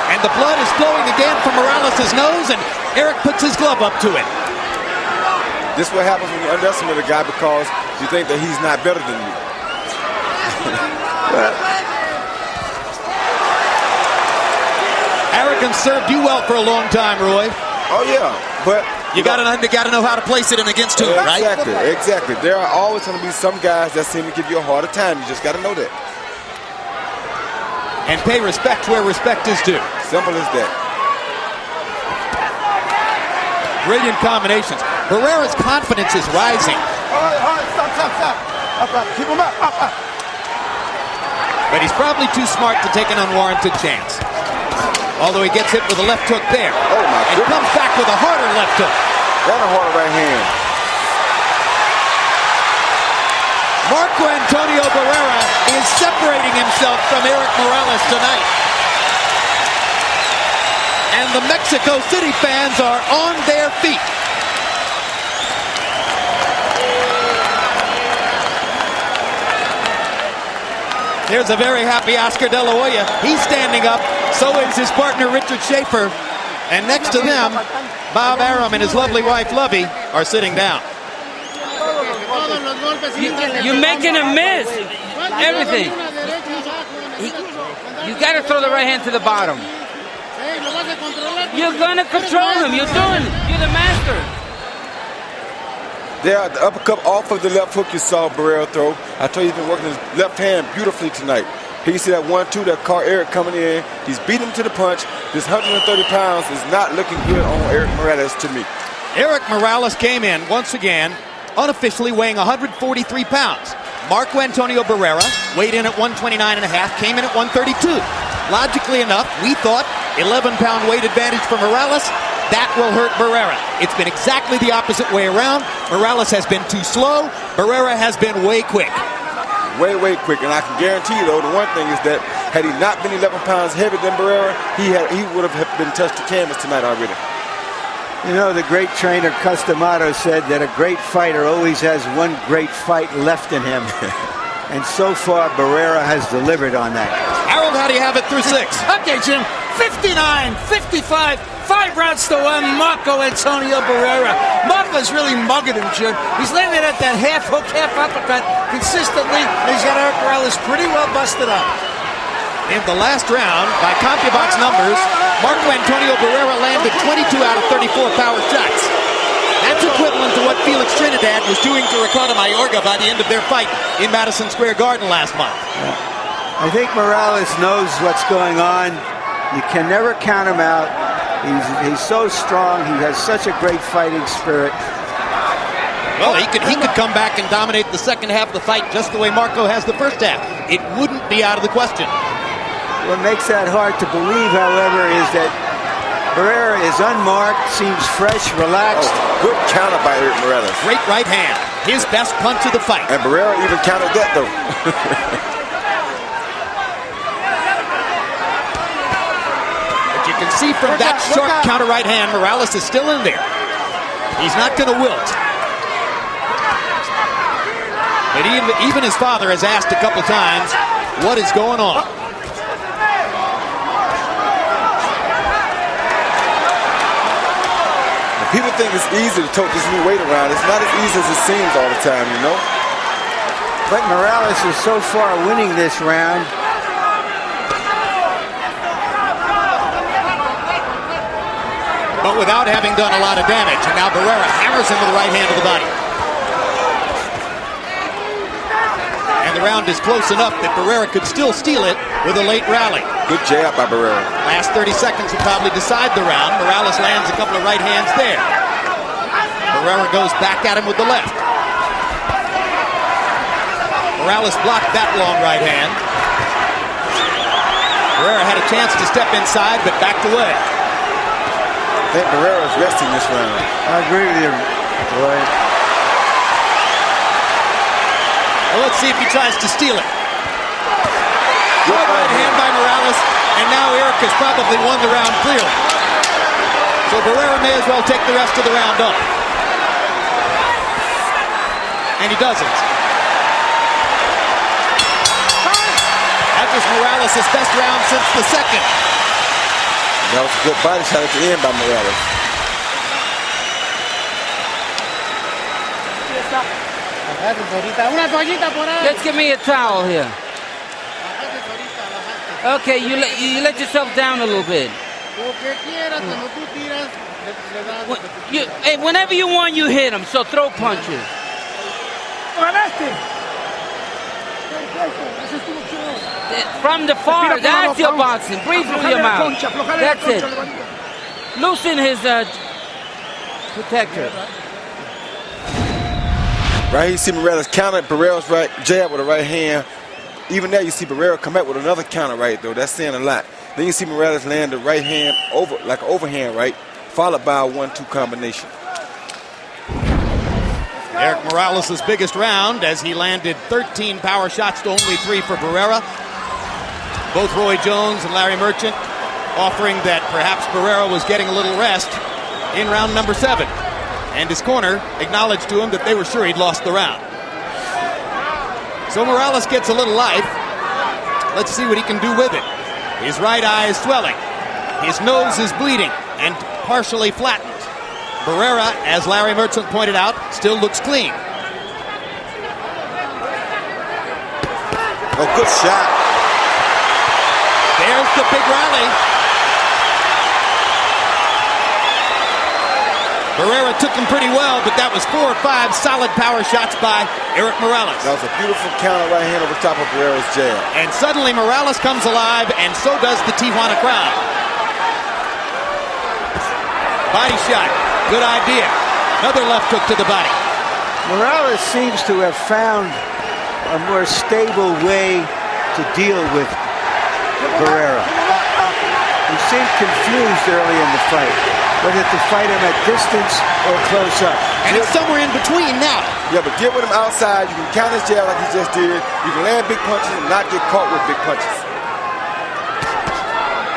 And the blood is flowing again from Morales' nose, and Erik puts his glove up to it. This is what happens when you underestimate a guy because you think that he's not better than you. Arrogance served you well for a long time, Roy. Oh, yeah, but you got to know how to place it in against who, right? Exactly. There are always going to be some guys that seem to give you a harder time. You just got to know that. And pay respect where respect is due. Simple as that. Brilliant combinations. Barrera's confidence is rising. Stop. Keep him up. But he's probably too smart to take an unwarranted chance. Although he gets hit with a left hook there. Oh, my goodness. And comes back with a harder left hook. And a harder right hand. Marco Antonio Barrera is separating himself from Erik Morales tonight. And the Mexico City fans are on their feet. There's a very happy Oscar De La Hoya. He's standing up. So is his partner, Richard Schaefer. And next to them, Bob Arum and his lovely wife, Lovey, are sitting down. You're making him miss everything. You got to throw the right hand to the bottom. You're going to control him. You're doing it. You're the master. There, the uppercut off of the left hook you saw Barrera throw. I told you he's been working his left hand beautifully tonight. Here you see that 1-2 that caught Erik coming in. He's beating him to the punch. This 130 pounds is not looking good on Erik Morales to me. Erik Morales came in once again, unofficially weighing 143 pounds. Marco Antonio Barrera weighed in at 129.5, came in at 132. Logically enough, we thought 11-pound weight advantage for Morales. That will hurt Barrera. It's been exactly the opposite way around. Morales has been too slow. Barrera has been way quick. Way quick. And I can guarantee you, though, the one thing is that had he not been 11 pounds heavier than Barrera, he would have been touched the canvas tonight already. You know, the great trainer Customato said that a great fighter always has one great fight left in him. And so far, Barrera has delivered on that. Harold, how do you have it through 6? Okay, Jim. 59-55. 5 rounds to 1. Marco Antonio Barrera. Marco's really mugging him, Jim. He's landing at that half hook, half uppercut consistently, and he's got Erik Morales pretty well busted up. In the last round, by CompuBox numbers, Marco Antonio Barrera landed 22 out of 34 power shots. That's equivalent to what Felix Trinidad was doing to Ricardo Mayorga by the end of their fight in Madison Square Garden last month. I think Morales knows what's going on. You can never count him out. He's so strong. He has such a great fighting spirit. Well, he could come back and dominate the second half of the fight just the way Marco has the first half. It wouldn't be out of the question. What makes that hard to believe, however, is that Barrera is unmarked, seems fresh, relaxed. Oh, good counter by Erik Morales. Great right hand. His best punch of the fight. And Barrera even countered that, though. You can see from that sharp counter right hand, Morales is still in there. He's not going to wilt. But even his father has asked a couple times, what is going on? People think it's easy to tote this new weight around. It's not as easy as it seems all the time, you know? But Morales is so far winning this round. But without having done a lot of damage. And now Barrera hammers him with the right hand to the body. And the round is close enough that Barrera could still steal it with a late rally. Good jab by Barrera. Last 30 seconds will probably decide the round. Morales lands a couple of right hands there. Barrera goes back at him with the left. Morales blocked that long right hand. Barrera had a chance to step inside, but backed away. I think Barrera's resting this round. I agree with you, Roy. Well, let's see if he tries to steal it. Good right hand by Morales, and now Erik has probably won the round clearly. So Barrera may as well take the rest of the round off. And he doesn't. That was Morales' best round since the second. That was a good body shot at the end by Morales. Let's give me a towel here. Okay, you let yourself down a little bit. Hey, whenever you want, you hit him, so throw punches. From the far, that's your boxing. Breathe through your mouth. That's it. Loosen his protector. Right here you see Morales counter Barrera's right jab with a right hand. Even there you see Barrera come out with another counter right, though. That's saying a lot. Then you see Morales land the right hand over, like an overhand right, followed by a 1-2 combination. Erik Morales' biggest round as he landed 13 power shots to only 3 for Barrera. Both Roy Jones and Larry Merchant offering that perhaps Barrera was getting a little rest in round number 7. And his corner acknowledged to him that they were sure he'd lost the round. So Morales gets a little life. Let's see what he can do with it. His right eye is swelling. His nose is bleeding and partially flattened. Barrera, as Larry Merchant pointed out, still looks clean. Oh, good shot. There's the big rally. Barrera took him pretty well, but that was 4 or 5 solid power shots by Erik Morales. That was a beautiful counter right hand over top of Barrera's jab. And suddenly Morales comes alive, and so does the Tijuana crowd. Body shot. Good idea. Another left hook to the body. Morales seems to have found a more stable way to deal with Barrera. He seemed confused early in the fight, whether to fight him at distance or close up. And it's somewhere in between now. Yeah, but get with him outside. You can count his jab like he just did. You can land big punches and not get caught with big punches.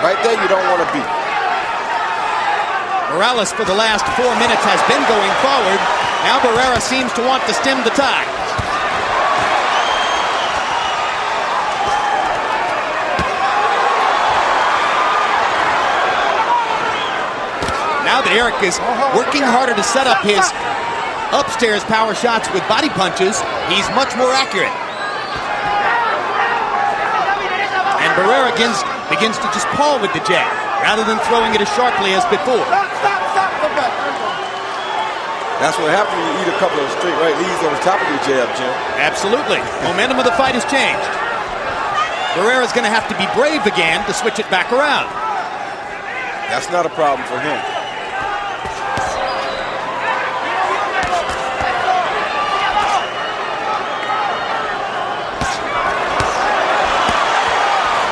Right there, you don't want to be. Morales, for the last 4 minutes, has been going forward. Now Barrera seems to want to stem the tide. Now that Erik is working harder to set up his upstairs power shots with body punches, he's much more accurate. And Barrera begins to just paw with the jab, rather than throwing it as sharply as before. That's what happens when you eat a couple of straight right leads over top of your jab, Jim. Absolutely. Momentum of the fight has changed. Barrera's going to have to be brave again to switch it back around. That's not a problem for him.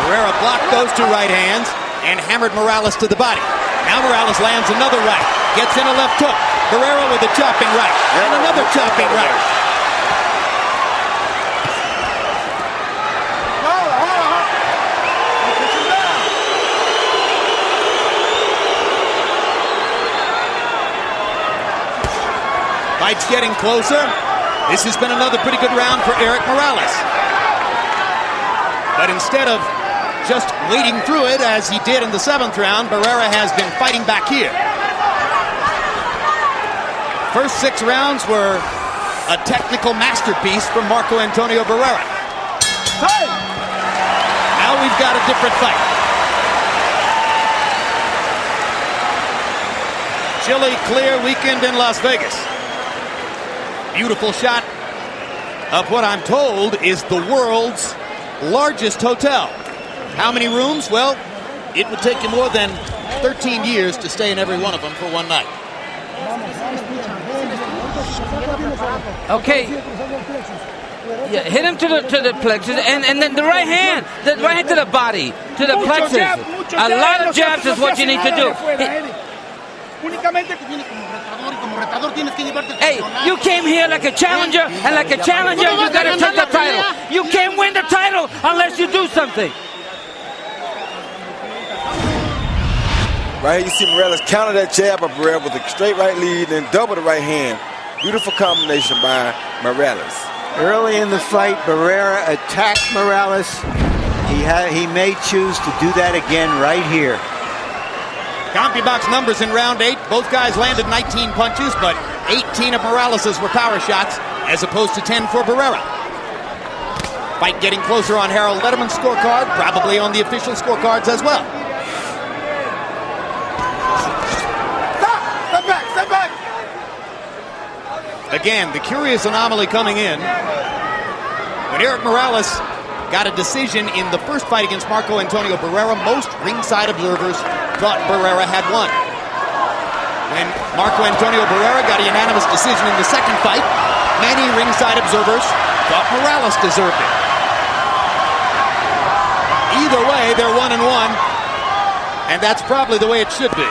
Barrera blocked those 2 right hands and hammered Morales to the body. Now Morales lands another right, gets in a left hook. Barrera with a chopping right, and another chopping right. Fight's getting closer. This has been another pretty good round for Erik Morales. But instead of just wading through it as he did in the 7th round, Barrera has been fighting back here. First 6 rounds were a technical masterpiece from Marco Antonio Barrera. Now we've got a different fight. Chilly, clear weekend in Las Vegas. Beautiful shot of what I'm told is the world's largest hotel. How many rooms? Well, it would take you more than 13 years to stay in every one of them for one night. Okay. Yeah, hit him to the plexus, and then the right hand to the body, to the plexus. A lot of jabs is what you need to do. Hey, you came here like a challenger, and like a challenger, you gotta take the title. You can't win the title unless you do something. Right here, you see Morales counter that jab of Barrera with a straight right lead and then double the right hand. Beautiful combination by Morales. Early in the fight, Barrera attacked Morales. He may choose to do that again right here. CompuBox numbers in round 8. Both guys landed 19 punches, but 18 of Morales's were power shots, as opposed to 10 for Barrera. Fight getting closer on Harold Letterman's scorecard, probably on the official scorecards as well. Step back! Again, the curious anomaly coming in. When Erik Morales got a decision in the first fight against Marco Antonio Barrera, most ringside observers thought Barrera had won. When Marco Antonio Barrera got a unanimous decision in the second fight, many ringside observers thought Morales deserved it. Either way, they're 1-1, and that's probably the way it should be.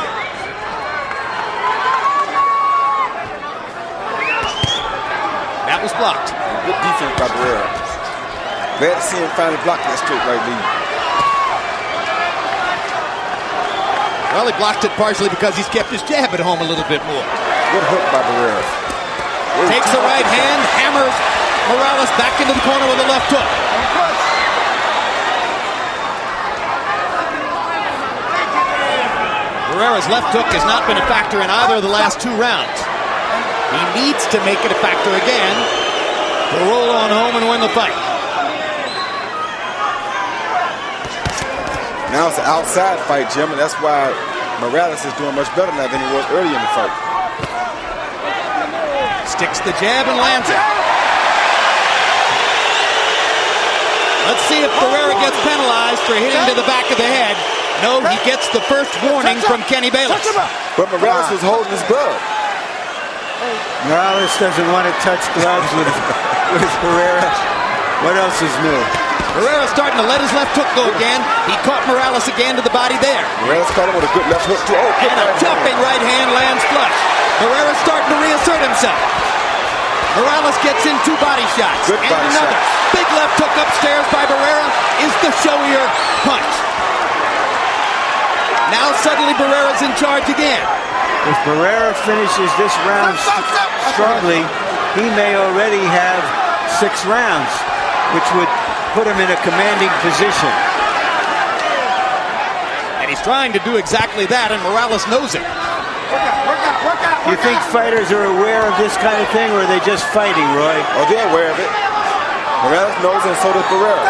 That was blocked. Good defense by Barrera. Glad to see him finally block that straight right lead. Well, he blocked it partially because he's kept his jab at home a little bit more. Good hook by Barrera. Takes the right hand, hammers Morales back into the corner with a left hook. Barrera's left hook has not been a factor in either of the last 2 rounds. He needs to make it a factor again to roll on home and win the fight. Now it's an outside fight, Jim, and that's why Morales is doing much better now than he was early in the fight. Sticks the jab and lands it. Let's see if Barrera gets penalized for hitting to the back of the head. No, he gets the first warning from Kenny Bayless. But Morales was holding his glove. Morales doesn't want to touch gloves with Barrera. What else is new? Barrera's starting to let his left hook go again. He caught Morales again to the body there. Morales caught him with a good left hook too. Oh, and a jumping right hand lands flush. Barrera's starting to reassert himself. Morales gets in 2 body shots. Good and body another shot. Big left hook upstairs by Barrera is the showier punch. Now suddenly Barrera's in charge again. If Barrera finishes this round strongly, he may already have 6 rounds, which would put him in a commanding position. And he's trying to do exactly that, and Morales knows it. You think fighters are aware of this kind of thing, or are they just fighting, Roy? Oh, they're aware of it. Morales knows, and so does Barrera.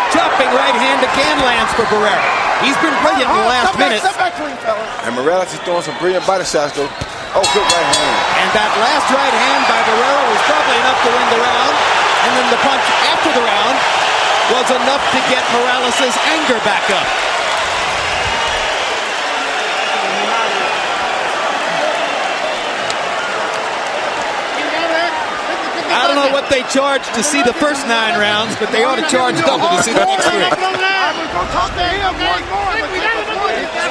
Jumping right hand again lands for Barrera. He's been brilliant in the last minute. And Morales is throwing some brilliant body shots, though. Oh, good right hand. And that last right hand by Barrera was probably enough to win the round. And then the punch after the round was enough to get Morales' anger back up. I don't know what they charged to see the first 9 rounds, but they ought to charge double to see the next 3. I'm gonna talk to him.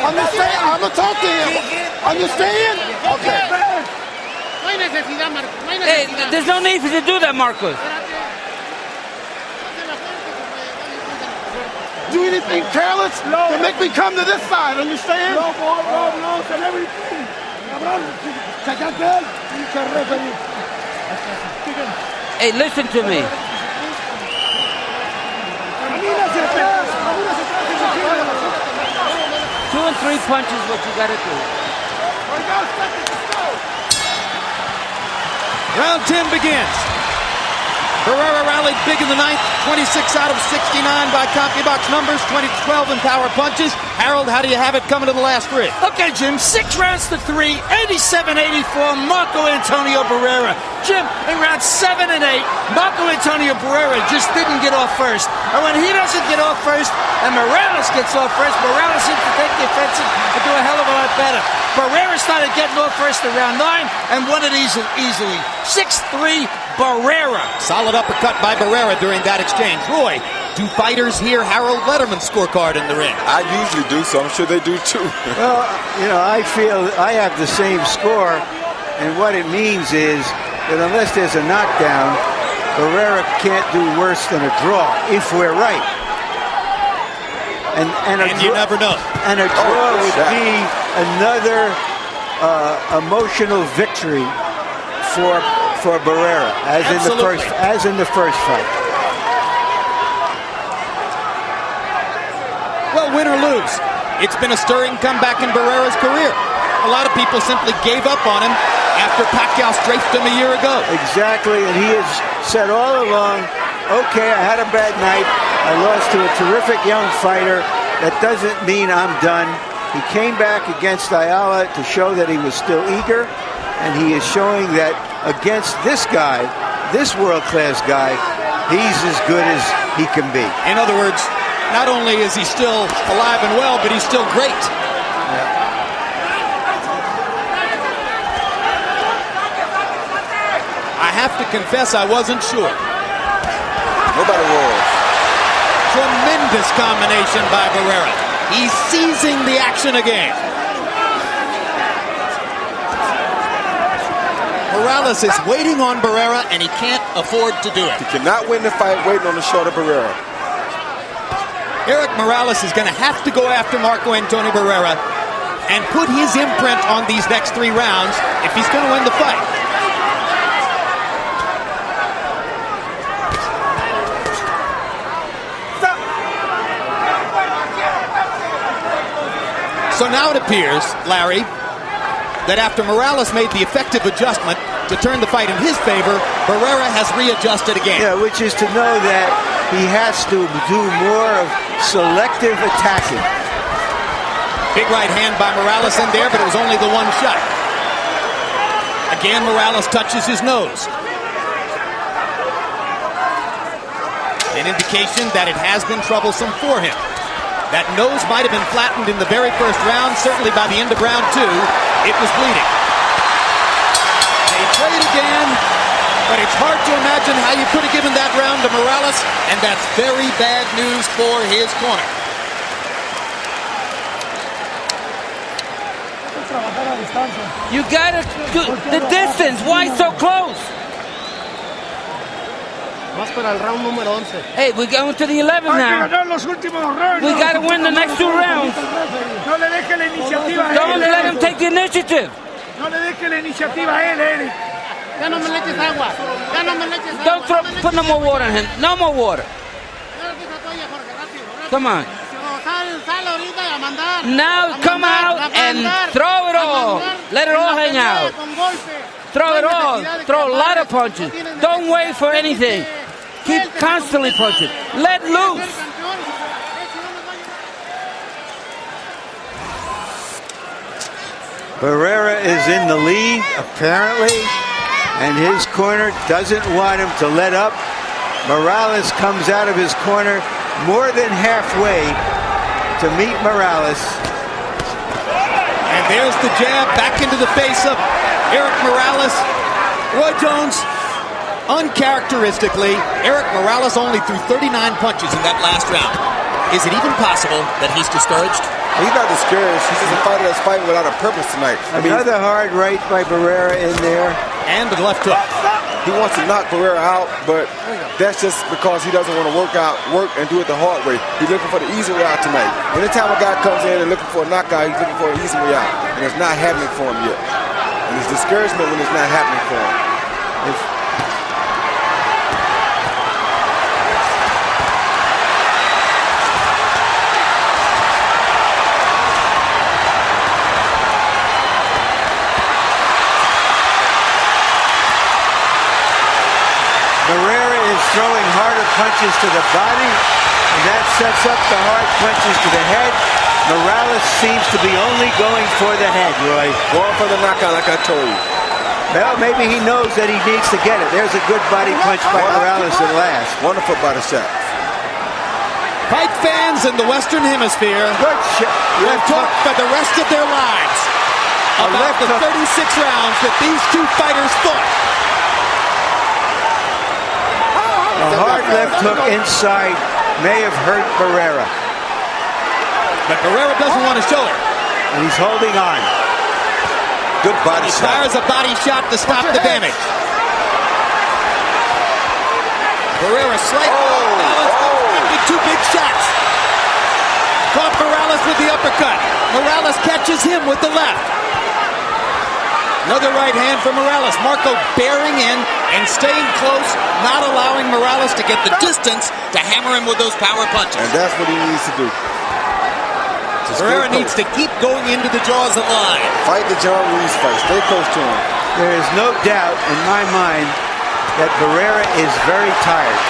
Understand? I'm gonna talk to him. Understand? Okay. Hey, there's no need for you to do that, Marcos. Do anything careless to make me come to this side, understand? No, and everything. Hey, listen to me. 2 and 3 punches what you gotta do. Round 10 begins. Barrera rallied big in the 9th, 26 out of 69 by CompuBox numbers, 20-12 in power punches. Harold, how do you have it coming to the last 3? Okay, Jim, 6 rounds to 3, 87-84, Marco Antonio Barrera. Jim, in rounds 7 and 8, Marco Antonio Barrera just didn't get off first. And when he doesn't get off first, and Morales gets off first, Morales seems to take the offensive and do a hell of a lot better. Barrera started getting off first in round 9 and won it easily. 6-3, Barrera. Solid uppercut by Barrera during that exchange. Roy, do fighters hear Harold Letterman's scorecard in the ring? I usually do, so I'm sure they do too. Well, I feel I have the same score, and what it means is that unless there's a knockdown, Barrera can't do worse than a draw, if we're right. And you never know. And a draw would be another emotional victory for Barrera, as in the first fight. Well, win or lose, it's been a stirring comeback in Barrera's career. A lot of people simply gave up on him after Pacquiao strafed him a year ago. Exactly, and he has said all along, okay, I had a bad night. I lost to a terrific young fighter. That doesn't mean I'm done. He came back against Ayala to show that he was still eager, and he is showing that against this guy, this world-class guy, he's as good as he can be. In other words, not only is he still alive and well, but he's still great. Yeah. I have to confess I wasn't sure. Nobody was. Tremendous combination by Barrera. He's seizing the action again. Morales is waiting on Barrera, and he can't afford to do it. He cannot win the fight waiting on the shoulder of Barrera. Erik Morales is going to have to go after Marco Antonio Barrera and put his imprint on these next 3 rounds if he's going to win the fight. So now it appears, Larry, that after Morales made the effective adjustment to turn the fight in his favor, Barrera has readjusted again. Yeah, which is to know that he has to do more of selective attacking. Big right hand by Morales in there, but it was only the one shot. Again, Morales touches his nose. An indication that it has been troublesome for him. That nose might have been flattened in the very first round. Certainly by the end of round 2, it was bleeding. They played again, but it's hard to imagine how you could have given that round to Morales, and that's very bad news for his corner. You gotta do the distance. Why so close? Hey, we're going to the 11th now. We gotta win the next 2 rounds. Don't let him take the initiative. Don't put no more water on him. No more water. Come on. Now come out and throw it all. Let it all hang out. Throw it all. Throw a lot of punches. Don't wait for anything. Keep constantly punching. Let loose. Barrera is in the lead, apparently, and his corner doesn't want him to let up. Morales comes out of his corner more than halfway to meet Morales. And there's the jab back into the face of Erik Morales. Roy Jones, uncharacteristically, Erik Morales only threw 39 punches in that last round. Is it even possible that he's discouraged? He's not discouraged. He's just a fighter that's fighting without a purpose tonight. Another hard right by Barrera in there. And the left hook. He wants to knock Barrera out, but that's just because he doesn't want to work and do it the hard way. He's looking for the easy way out tonight. Anytime a guy comes in and looking for a knockout, he's looking for an easy way out. And it's not happening for him yet. And it's discouragement when it's not happening for him. Barrera is throwing harder punches to the body, and that sets up the hard punches to the head. Morales seems to be only going for the head, Roy. Going for the knockout like I told you. Well, maybe he knows that he needs to get it. There's a good body punch by Morales at last. Wonderful body shot. Fight fans in the Western Hemisphere will talk for the rest of their lives about the 36 rounds that these two fighters fought. A hard left hook inside may have hurt Barrera. But Barrera doesn't want to show it. And he's holding on. Good body shot. He fires a body shot to stop the damage. Barrera slight balance, 2 big shots. Caught Morales with the uppercut. Morales catches him with the left. Another right hand for Morales. Marco bearing in and staying close, not allowing Morales to get the distance to hammer him with those power punches. And that's what he needs to do. Barrera needs to keep going into the jaws of line. Fight the John Ruiz fight. Stay close to him. There is no doubt in my mind that Barrera is very tired.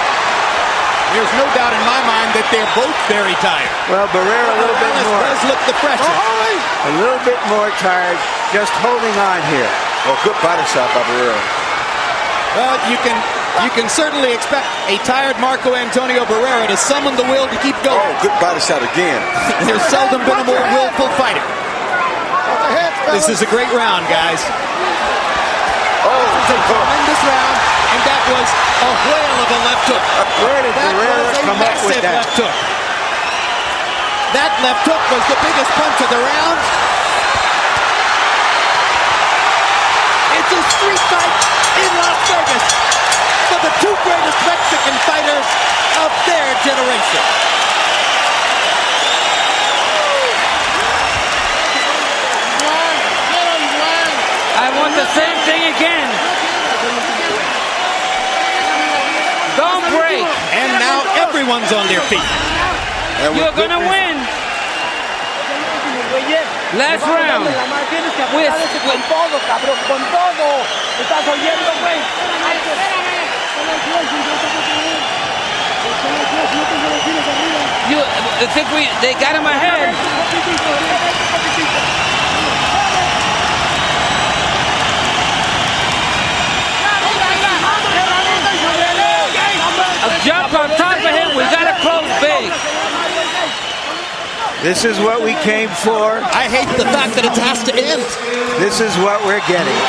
There's no doubt in my mind that they're both very tired. Well, Barrera a little bit more. Does look the fresher. A little bit more tired, just holding on here. Oh, good body shot by Barrera. Well, you can certainly expect a tired Marco Antonio Barrera to summon the will to keep going. Oh, good body shot again. There's seldom been a more willful fighter. This is a great round, guys. Oh, this is a tremendous round, and that was a whale of a left hook. Where did Barrera come up with that? Left hook. That left hook was the biggest punch of the round. It's a street fight in Las Vegas for the 2 greatest Mexican fighters of their generation. I want the same thing again. Don't break. And now everyone's on their feet. You're gonna win. Last round. Con todo, cabrón, con todo. ¿Estás oyendo, güey? I think they got him ahead. A jump on top of him. We got to close big. This is what we came for. I hate the fact that it has to end. This is what we're getting.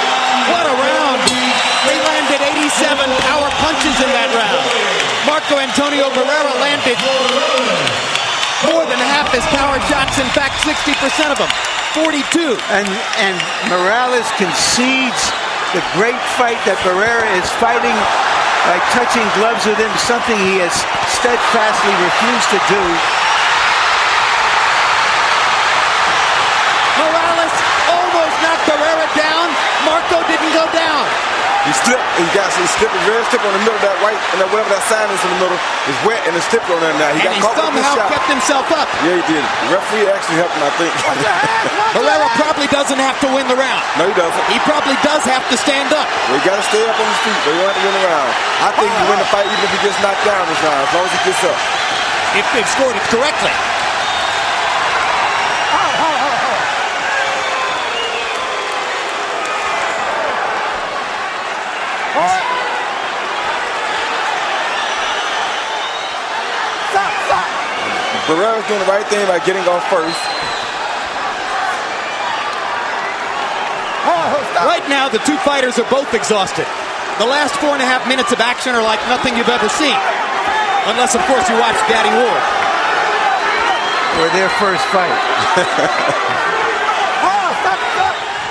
What a round. They landed 87 power punches in that round. Marco Antonio Barrera landed more than half his power shots. In fact, 60% of them. 42. And Morales concedes the great fight that Barrera is fighting by touching gloves with him, something he has steadfastly refused to do. Morales almost knocked Barrera down. Marco didn't go down. He slipped. He slipped very slip on the middle of that right, and that whatever that sign is in the middle is wet, and it's slipped on that now. He and got he caught with somehow this shot. kept himself up. Yeah, he did. The referee actually helped him, I think. Barrera probably doesn't have to win the round. No, he doesn't. He probably does have to stand up. Well, he got to stay up on his feet, but he don't have to win the round. I think he win the fight even if he gets knocked down this round, as long as he gets up. If they've scored it correctly. Barrera's doing the right thing by getting off first. Right now, the two fighters are both exhausted. The last 4.5 minutes of action are like nothing you've ever seen. Unless, of course, you watch Daddy Ward. Or their first fight.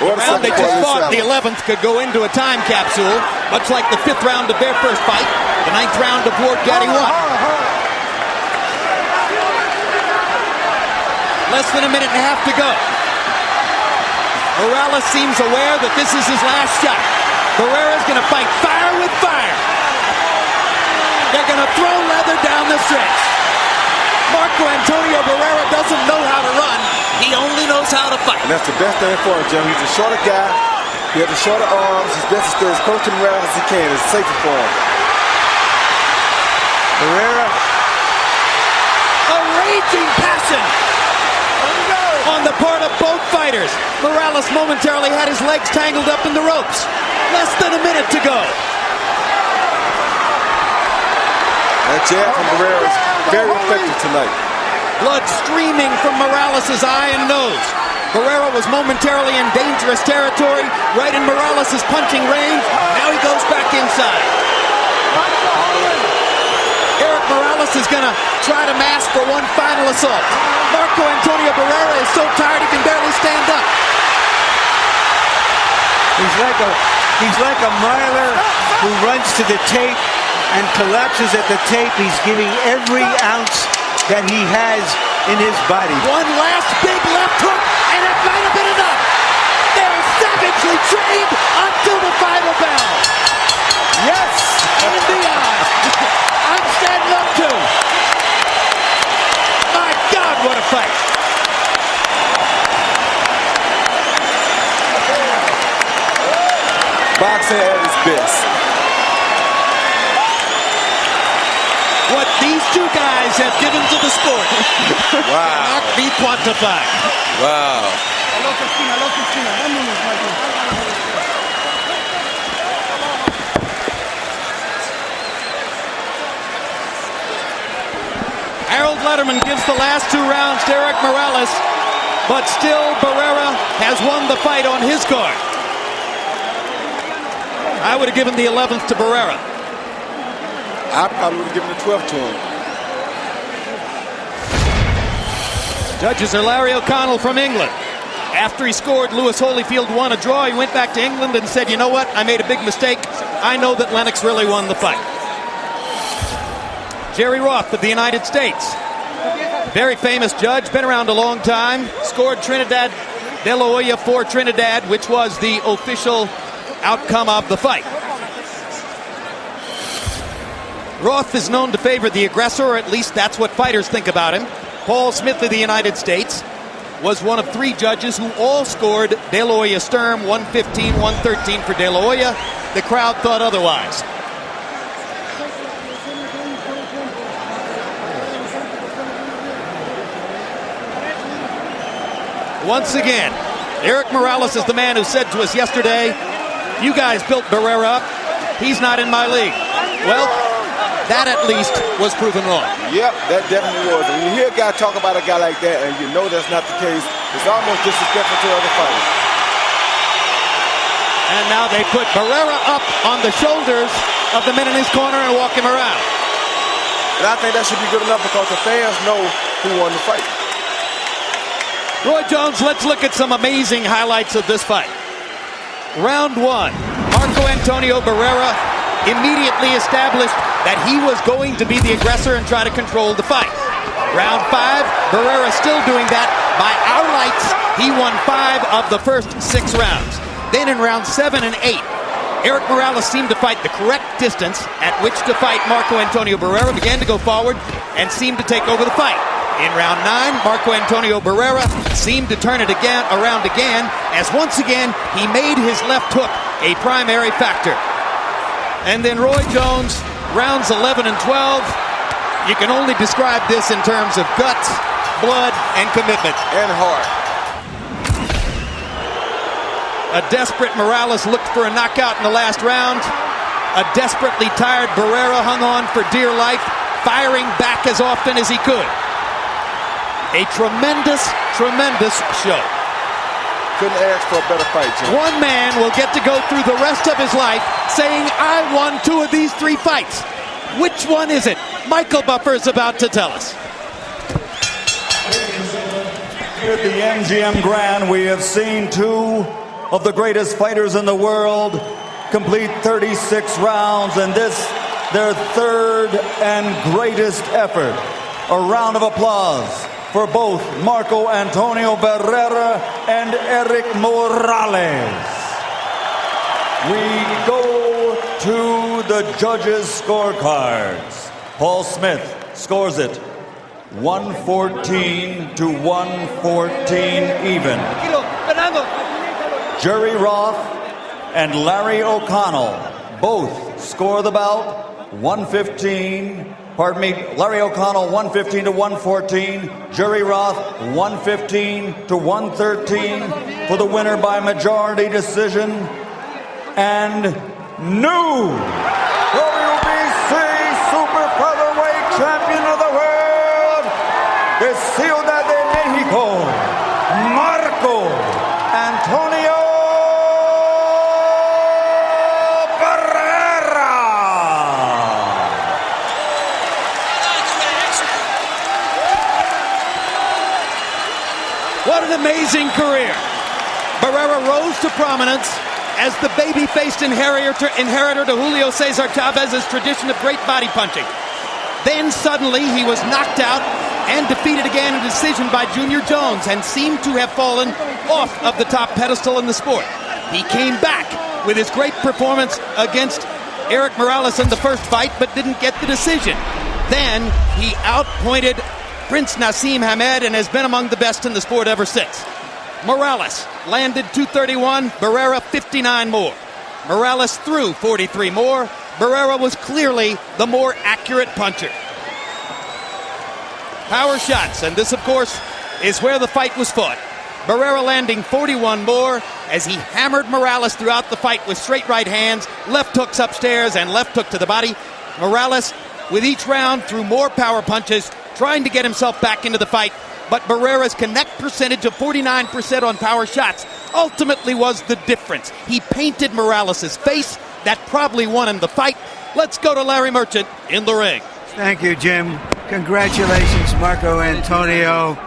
The round they just fought, the 11th, could go into a time capsule, much like the 5th round of their first fight, the 9th round of Ward Gaddy won. Less than a minute and a half to go. Morales seems aware that this is his last shot. Barrera's going to fight fire with fire. They're going to throw leather down the stretch. Marco Antonio Barrera doesn't know how to run. He only knows how to fight. And that's the best thing for him, Jim. He's a shorter guy. He has the shorter arms. He's best to stay as close to Morales as he can. It's safer for him. Barrera. A raging passion on the part of both fighters. Morales momentarily had his legs tangled up in the ropes. Less than a minute to go. That jab from Barrera is very effective tonight. Blood streaming from Morales' eye and nose. Barrera was momentarily in dangerous territory, right in Morales' punching range. Now he goes back inside. Erik Morales is going to try to mask for one final assault. Marco Antonio Barrera is so tired he can barely stand up. He's like a miler who runs to the tape and collapses at the tape. He's giving every ounce that he has in his body. One last big left hook, and it might have been enough. They're savagely trained until the final bell. Yes, and beyond. I'm standing up too. My God, what a fight. Boxing at its best. What these two guys have given to the sport cannot be quantified. Wow. Harold Letterman gives the last 2 rounds to Erik Morales, but still Barrera has won the fight on his card. I would have given the 11th to Barrera. I probably would have given the 12th to him. Judges are Larry O'Connell from England. After he scored, Lewis Holyfield won a draw. He went back to England and said, you know what? I made a big mistake. I know that Lennox really won the fight. Jerry Roth of the United States. Very famous judge, been around a long time. Scored Trinidad de la Hoya for Trinidad, which was the official outcome of the fight. Roth is known to favor the aggressor, or at least that's what fighters think about him. Paul Smith of the United States. was one of 3 judges who all scored De La Hoya Sturm 115, 113 for De La Hoya. The crowd thought otherwise. Once again, Erik Morales is the man who said to us yesterday, "You guys built Barrera up. He's not in my league." Well, that at least was proven wrong. Yep, that definitely was. And when you hear a guy talk about a guy like that and you know that's not the case, it's almost disrespectful to other fighters. And now they put Barrera up on the shoulders of the men in his corner and walk him around. And I think that should be good enough because the fans know who won the fight. Roy Jones, let's look at some amazing highlights of this fight. Round 1, Marco Antonio Barrera immediately established that he was going to be the aggressor and try to control the fight. Round 5, Barrera still doing that. By our lights, he won 5 of the first 6 rounds. Then in round 7 and 8, Erik Morales seemed to fight the correct distance at which to fight Marco Antonio Barrera, began to go forward and seemed to take over the fight. In round 9, Marco Antonio Barrera seemed to turn it around again, as once again he made his left hook a primary factor. And then Roy Jones, rounds 11 and 12, you can only describe this in terms of guts, blood, and commitment. And heart. A desperate Morales looked for a knockout in the last round. A desperately tired Barrera hung on for dear life, firing back as often as he could. A tremendous, tremendous show. Couldn't ask for a better fight, Jim. One man will get to go through the rest of his life saying, "I won 2 of these 3 fights." Which one is it? Michael Buffer is about to tell us. Here at the MGM Grand, we have seen 2 of the greatest fighters in the world complete 36 rounds, and this, their 3rd and greatest effort. A round of applause for both Marco Antonio Barrera and Erik Morales. We go to the judges' scorecards. Paul Smith scores it 114 to 114 even. Jerry Roth and Larry O'Connell both score the bout 115. Pardon me, Larry O'Connell 115 to 114. Jerry Roth 115 to 113 for the winner by majority decision. And new WBC Super Featherweight Champion of the World, de Ciudad de Mexico, Marco Antonio What an amazing career. Barrera rose to prominence as the baby-faced inheritor to Julio Cesar Chavez's tradition of great body punching. Then suddenly he was knocked out and defeated again in decision by Junior Jones and seemed to have fallen off of the top pedestal in the sport. He came back with his great performance against Erik Morales in the first fight, but didn't get the decision. Then he outpointed Prince Nassim Hamed and has been among the best in the sport ever since. Morales landed 231, Barrera 59 more. Morales threw 43 more. Barrera was clearly the more accurate puncher. Power shots, and this, of course, is where the fight was fought. Barrera landing 41 more as he hammered Morales throughout the fight with straight right hands, left hooks upstairs, and left hook to the body. Morales, with each round, threw more power punches, trying to get himself back into the fight, but Barrera's connect percentage of 49% on power shots ultimately was the difference. He painted Morales' face. That probably won him the fight. Let's go to Larry Merchant in the ring. Thank you, Jim. Congratulations, Marco Antonio.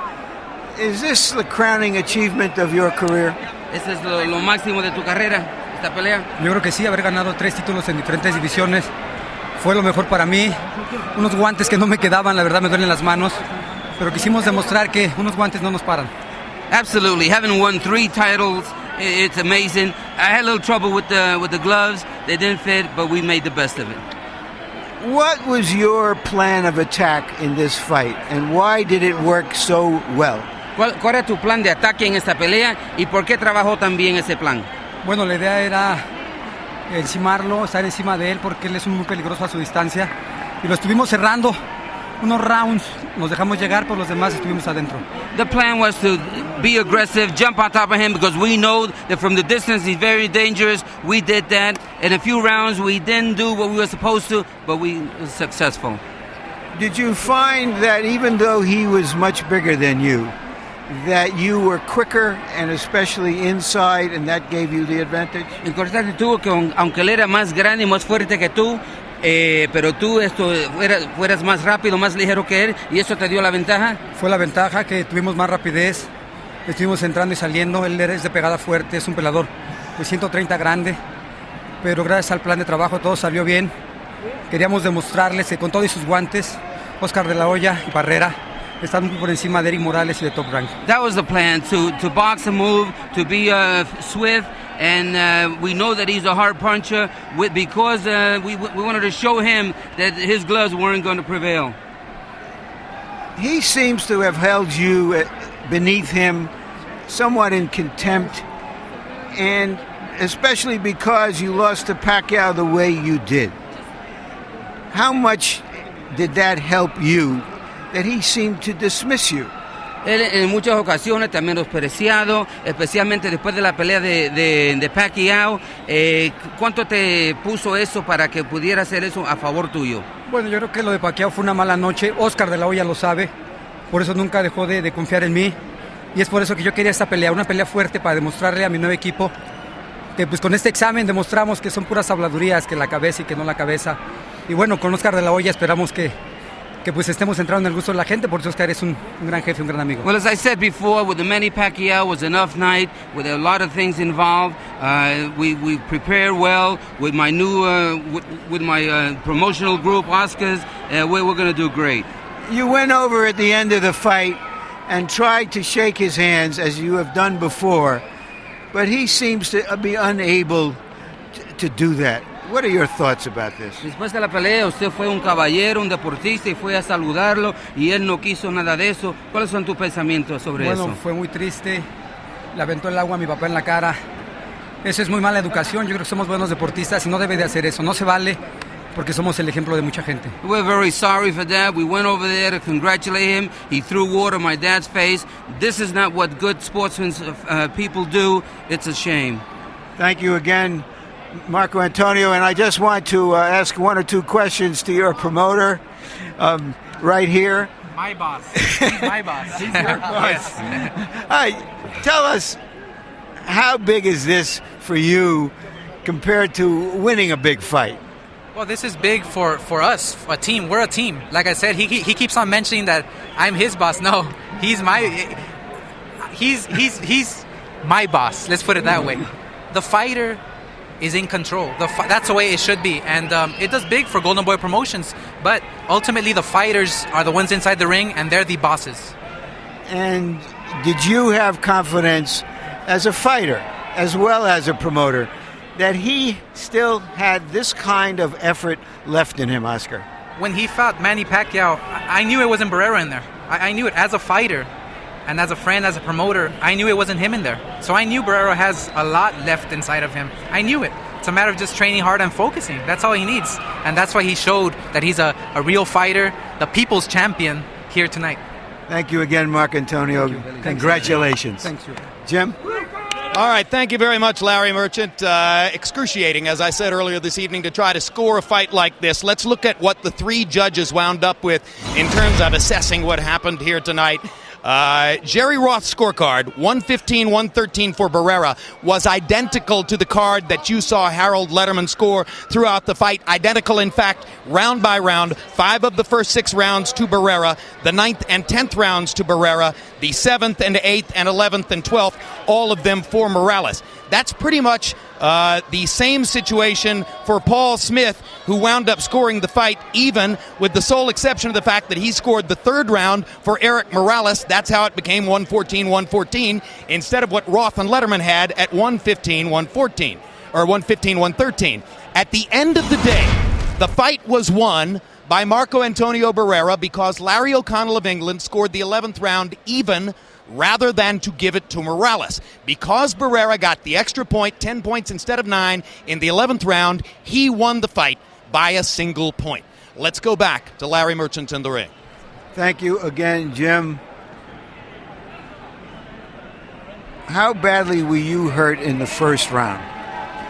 Is this the crowning achievement of your career? ¿Este es lo máximo de tu carrera, esta pelea? Yo creo que sí, haber ganado 3 títulos en diferentes divisiones fue lo mejor para mí. Unos guantes que no me quedaban, la verdad me duelen las manos, pero quisimos demostrar que unos guantes no nos paran. Absolutely. Having won 3 titles, it's amazing. I had a little trouble with the gloves. They didn't fit, but we made the best of it. What was your plan of attack in this fight, and why did it work so well? ¿Cuál era tu plan de ataque en esta pelea y por qué trabajó tan bien ese plan? Bueno, la idea era encimarlo, estar encima de él porque él es muy peligroso a su distancia y lo estuvimos cerrando unos rounds, nos dejamos llegar, por los demás estuvimos adentro. The plan was to be aggressive, jump on top of him because we know that from the distance he's very dangerous. We did that. In a few rounds we didn't do what we were supposed to, but we were successful. Did you find that even though he was much bigger than you, that you were quicker and especially inside and that gave you the advantage? Encontraste tú que aunque él era más grande y más fuerte que tú, pero tú fueras más rápido, más ligero que él, y eso te dio la ventaja. Fue la ventaja que tuvimos más rapidez, estuvimos entrando y saliendo. Él es de pegada fuerte, es un pelador de 130 grande, pero gracias al plan de trabajo todo salió bien. Queríamos demostrarles que con todos sus guantes, Oscar de la Hoya y Barrera están muy por encima de Erik Morales y de Top Rank. That was the plan, to box and move, to be swift. And we know that he's a hard puncher because we wanted to show him that his gloves weren't going to prevail. He seems to have held you beneath him somewhat in contempt, and especially because you lost to Pacquiao the way you did. How much did that help you that he seemed to dismiss you? Él en muchas ocasiones también despreciado, especialmente después de la pelea de Pacquiao. ¿Cuánto te puso eso para que pudiera hacer eso a favor tuyo? Bueno, yo creo que lo de Pacquiao fue una mala noche. Oscar de la Hoya lo sabe, por eso nunca dejó de confiar en mí. Y es por eso que yo quería esta pelea, una pelea fuerte para demostrarle a mi nuevo equipo que pues con este examen demostramos que son puras habladurías, que la cabeza y que no la cabeza. Y bueno, con Oscar de la Hoya esperamos que pues estemos entrando en el gusto de la gente, porque Oscar es un gran jefe, un gran amigo. Well, as I said before, with the Manny Pacquiao was an enough night, with a lot of things involved. We prepared well with my new with my promotional group, Oscars. We're going to do great. You went over at the end of the fight and tried to shake his hands as you have done before, but he seems to be unable to do that. What are your thoughts about this? Después de la pelea, usted fue un caballero, un deportista y fue a saludarlo y él no quiso nada de eso. ¿Cuáles son tus pensamientos sobre eso? Bueno, fue muy triste. Le aventó el agua a mi papá en la cara. Eso es muy mala educación. Yo creo que somos buenos deportistas y no debe de hacer eso. No se vale porque somos el ejemplo de mucha gente. We're very sorry for that. We went over there to congratulate him. He threw water in my dad's face. This is not what good sportsmen people do. It's a shame. Thank you again, Marco Antonio, and I just want to ask one or two questions to your promoter right here. My boss. He's my boss. He's your boss. Hi, tell us, how big is this for you compared to winning a big fight? Well, this is big for us, a team. We're a team. Like I said, he keeps on mentioning that I'm his boss. No, he's my boss. Let's put it that way. The fighter is in control. That's the way it should be. And it does big for Golden Boy Promotions. But ultimately, the fighters are the ones inside the ring, and they're the bosses. And did you have confidence as a fighter, as well as a promoter, that he still had this kind of effort left in him, Oscar? When he fought Manny Pacquiao, I knew it wasn't Barrera in there. I knew it as a fighter. And as a friend, as a promoter, I knew it wasn't him in there. So I knew Barrera has a lot left inside of him. I knew it. It's a matter of just training hard and focusing. That's all he needs. And that's why he showed that he's a real fighter, the people's champion here tonight. Thank you again, Mark Antonio. Congratulations. Thanks, Jim? All right, thank you very much, Larry Merchant. Excruciating, as I said earlier this evening, to try to score a fight like this. Let's look at what the three judges wound up with in terms of assessing what happened here tonight. Jerry Roth's scorecard, 115-113 for Barrera, was identical to the card that you saw Harold Lederman score throughout the fight. Identical, in fact, round by round. 5 of the first 6 rounds to Barrera, the 9th and 10th rounds to Barrera, the 7th and 8th and 11th and 12th, all of them for Morales. That's pretty much the same situation for Paul Smith, who wound up scoring the fight even, with the sole exception of the fact that he scored the 3rd round for Erik Morales. That's how it became 114-114 instead of what Roth and Lederman had at 115-114, or 115-113. At the end of the day, the fight was won by Marco Antonio Barrera because Larry O'Connell of England scored the 11th round even rather than to give it to Morales. Because Barrera got the extra point, 10 points instead of 9, in the 11th round, he won the fight by a single point. Let's go back to Larry Merchant in the ring. Thank you again, Jim. How badly were you hurt in the first round?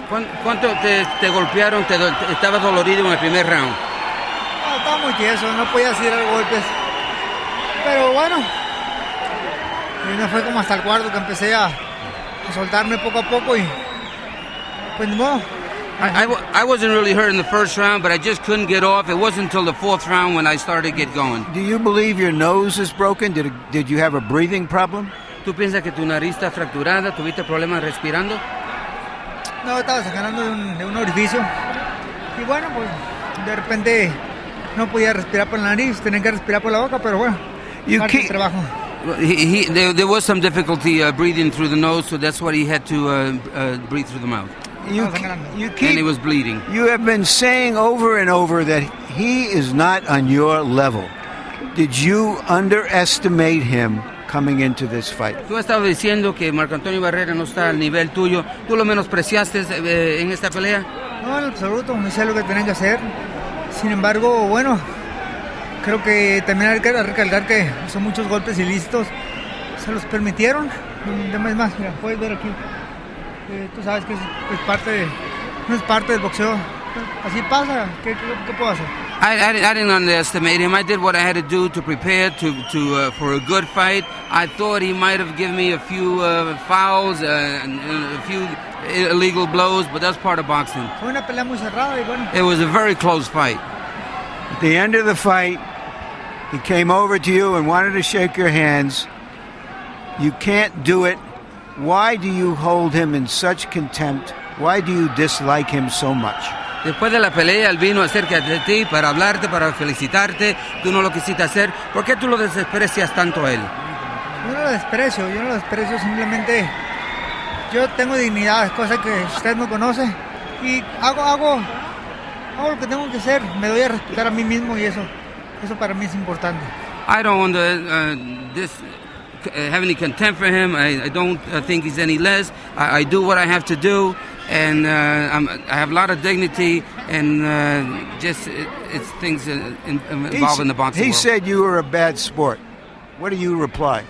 ¿Cuánto te golpearon? ¿Estaba dolorido en el primer round? No, estaba muy tieso, no podía tirar golpes. Pero bueno, y no fue como hasta el cuarto que empecé a soltarme poco a poco y pues ni modo. I wasn't really hurt in the first round, but I just couldn't get off. It wasn't until the 4th round when I started to get going. Do you believe your nose is broken? Did you have a breathing problem? ¿Tú piensas que tu nariz está fracturada? ¿Tuviste problemas respirando? No, estaba sangrando de un orificio. Y bueno, pues de repente no podía respirar por la nariz, tenía que respirar por la boca, pero bueno, parte del trabajo. There was some difficulty breathing through the nose, so that's why he had to breathe through the mouth. And he was bleeding. You have been saying over and over that he is not on your level. Did you underestimate him coming into this fight? Tú has estado diciendo que Marco Antonio Barrera no está al nivel tuyo. ¿Tú lo menospreciaste en esta pelea? No, en absoluto. Me hice lo que tenía que hacer. Sin embargo, bueno, creo que también hay que recalcar que son muchos golpes ilícitos. Se los permitieron. Además, más, mira, puedes ver aquí. Tú sabes que no es parte del boxeo. Así pasa. ¿Qué puedo hacer? I didn't underestimate him. I did what I had to do to prepare for a good fight. I thought he might have given me a few fouls and a few illegal blows, but that's part of boxing. Fue una pelea muy cerrada y bueno. It was a very close fight. At the end of the fight, he came over to you and wanted to shake your hands. You can't do it. Why do you hold him in such contempt? Why do you dislike him so much? Después de la pelea, él vino acerca de ti para hablarte, para felicitarte. Tú no lo quisiste hacer. ¿Por qué tú lo desprecias tanto a él? Yo no lo desprecio, simplemente yo tengo dignidad, cosa que usted no conoce. Y hago lo que tengo que hacer. Me doy a respetar a mí mismo y eso para mí es importante. I don't want to have any contempt for him. I don't think he's any less. I do what I have to do. And I have a lot of dignity, and it's things involved in the boxing world. He said you were a bad sport. What do you reply?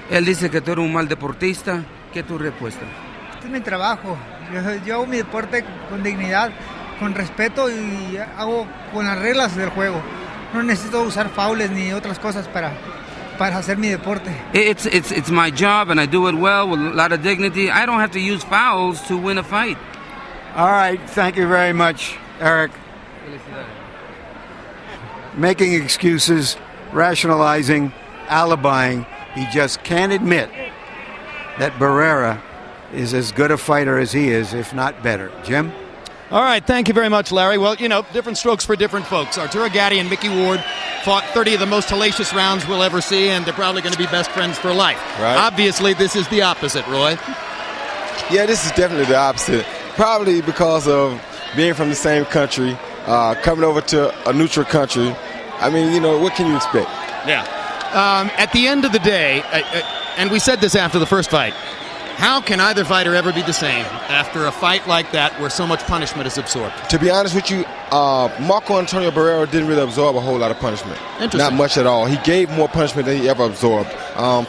Él dice que tú eres un mal deportista. ¿Qué es tu respuesta? Este es mi trabajo. Yo hago mi deporte con dignidad, con respeto y hago con las reglas del juego. No necesito usar faules ni otras cosas para hacer mi deporte. It's my job, and I do it well with a lot of dignity. I don't have to use fouls to win a fight. All right, thank you very much, Erik. Making excuses, rationalizing, alibying. He just can't admit that Barrera is as good a fighter as he is, if not better. Jim? All right, thank you very much, Larry. Well, different strokes for different folks. Arturo Gatti and Mickey Ward fought 30 of the most hellacious rounds we'll ever see, and they're probably going to be best friends for life. Right. Obviously, this is the opposite, Roy. Yeah, this is definitely the opposite. Probably because of being from the same country, coming over to a neutral country. I mean, what can you expect? Yeah. At the end of the day, and we said this after the first fight, how can either fighter ever be the same after a fight like that where so much punishment is absorbed? To be honest with you, Marco Antonio Barrera didn't really absorb a whole lot of punishment. Not much at all. He gave more punishment than he ever absorbed.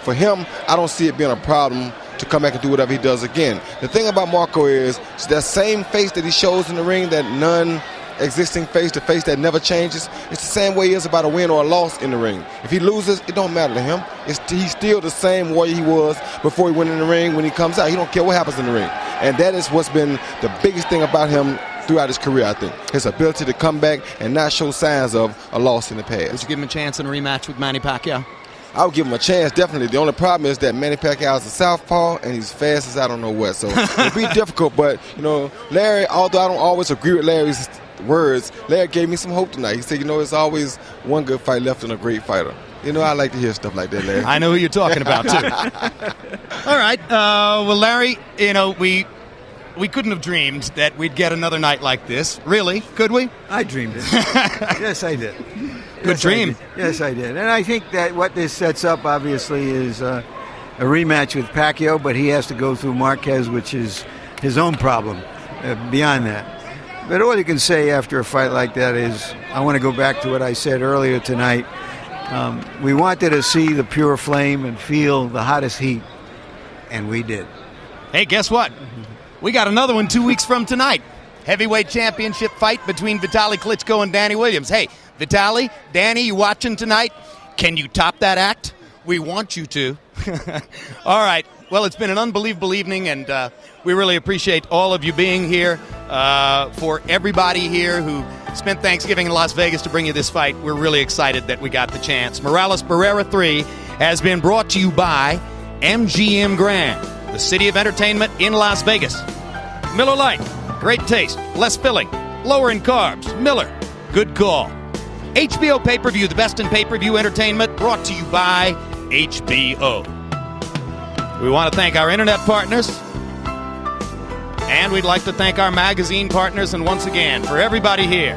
For him, I don't see it being a problem to come back and do whatever he does again. The thing about Marco is that same face that he shows in the ring, that non-existing face, the face that never changes, it's the same way he is about a win or a loss in the ring. If he loses, it don't matter to him. He's still the same warrior he was before he went in the ring. When he comes out, he don't care what happens in the ring. And that is what's been the biggest thing about him throughout his career, I think. His ability to come back and not show signs of a loss in the past. Would you give him a chance in a rematch with Manny Pacquiao? I would give him a chance, definitely. The only problem is that Manny Pacquiao is a southpaw, and he's fast as I don't know what. So it'll be difficult. But, Larry, although I don't always agree with Larry's words, Larry gave me some hope tonight. He said, it's always one good fight left in a great fighter. I like to hear stuff like that, Larry. I know who you're talking about, too. All right. Well, Larry, we couldn't have dreamed that we'd get another night like this. Really? Could we? I dreamed it. Yes, I did. Good dream. Yes, I did. And I think that what this sets up, obviously, is a rematch with Pacquiao, but he has to go through Marquez, which is his own problem beyond that. But all you can say after a fight like that is, I want to go back to what I said earlier tonight. We wanted to see the pure flame and feel the hottest heat, and we did. Hey, guess what? We got another one 2 weeks from tonight. Heavyweight championship fight between Vitaly Klitschko and Danny Williams. Hey, Vitaly, Danny, you watching tonight? Can you top that act? We want you to. All right. Well, it's been an unbelievable evening, and we really appreciate all of you being here. For everybody here who spent Thanksgiving in Las Vegas to bring you this fight, we're really excited that we got the chance. Morales Barrera 3 has been brought to you by MGM Grand, the city of entertainment in Las Vegas. Miller Lite, great taste, less filling, lower in carbs. Miller, good call. HBO Pay-Per-View, the best in pay-per-view entertainment, brought to you by HBO. We want to thank our internet partners, and we'd like to thank our magazine partners, and once again, for everybody here,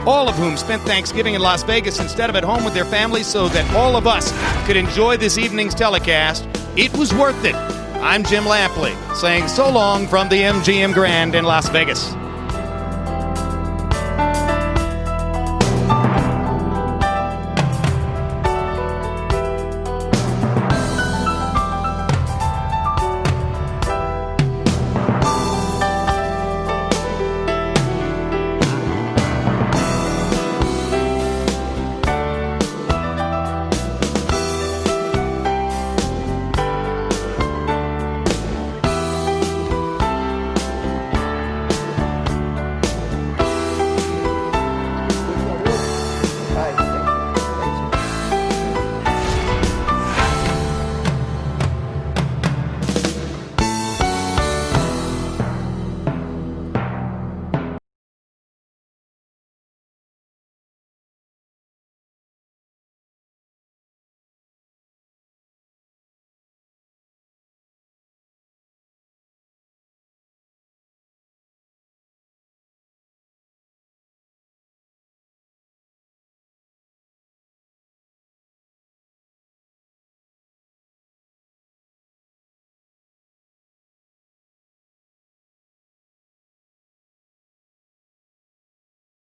all of whom spent Thanksgiving in Las Vegas instead of at home with their families so that all of us could enjoy this evening's telecast. It was worth it. I'm Jim Lampley, saying so long from the MGM Grand in Las Vegas.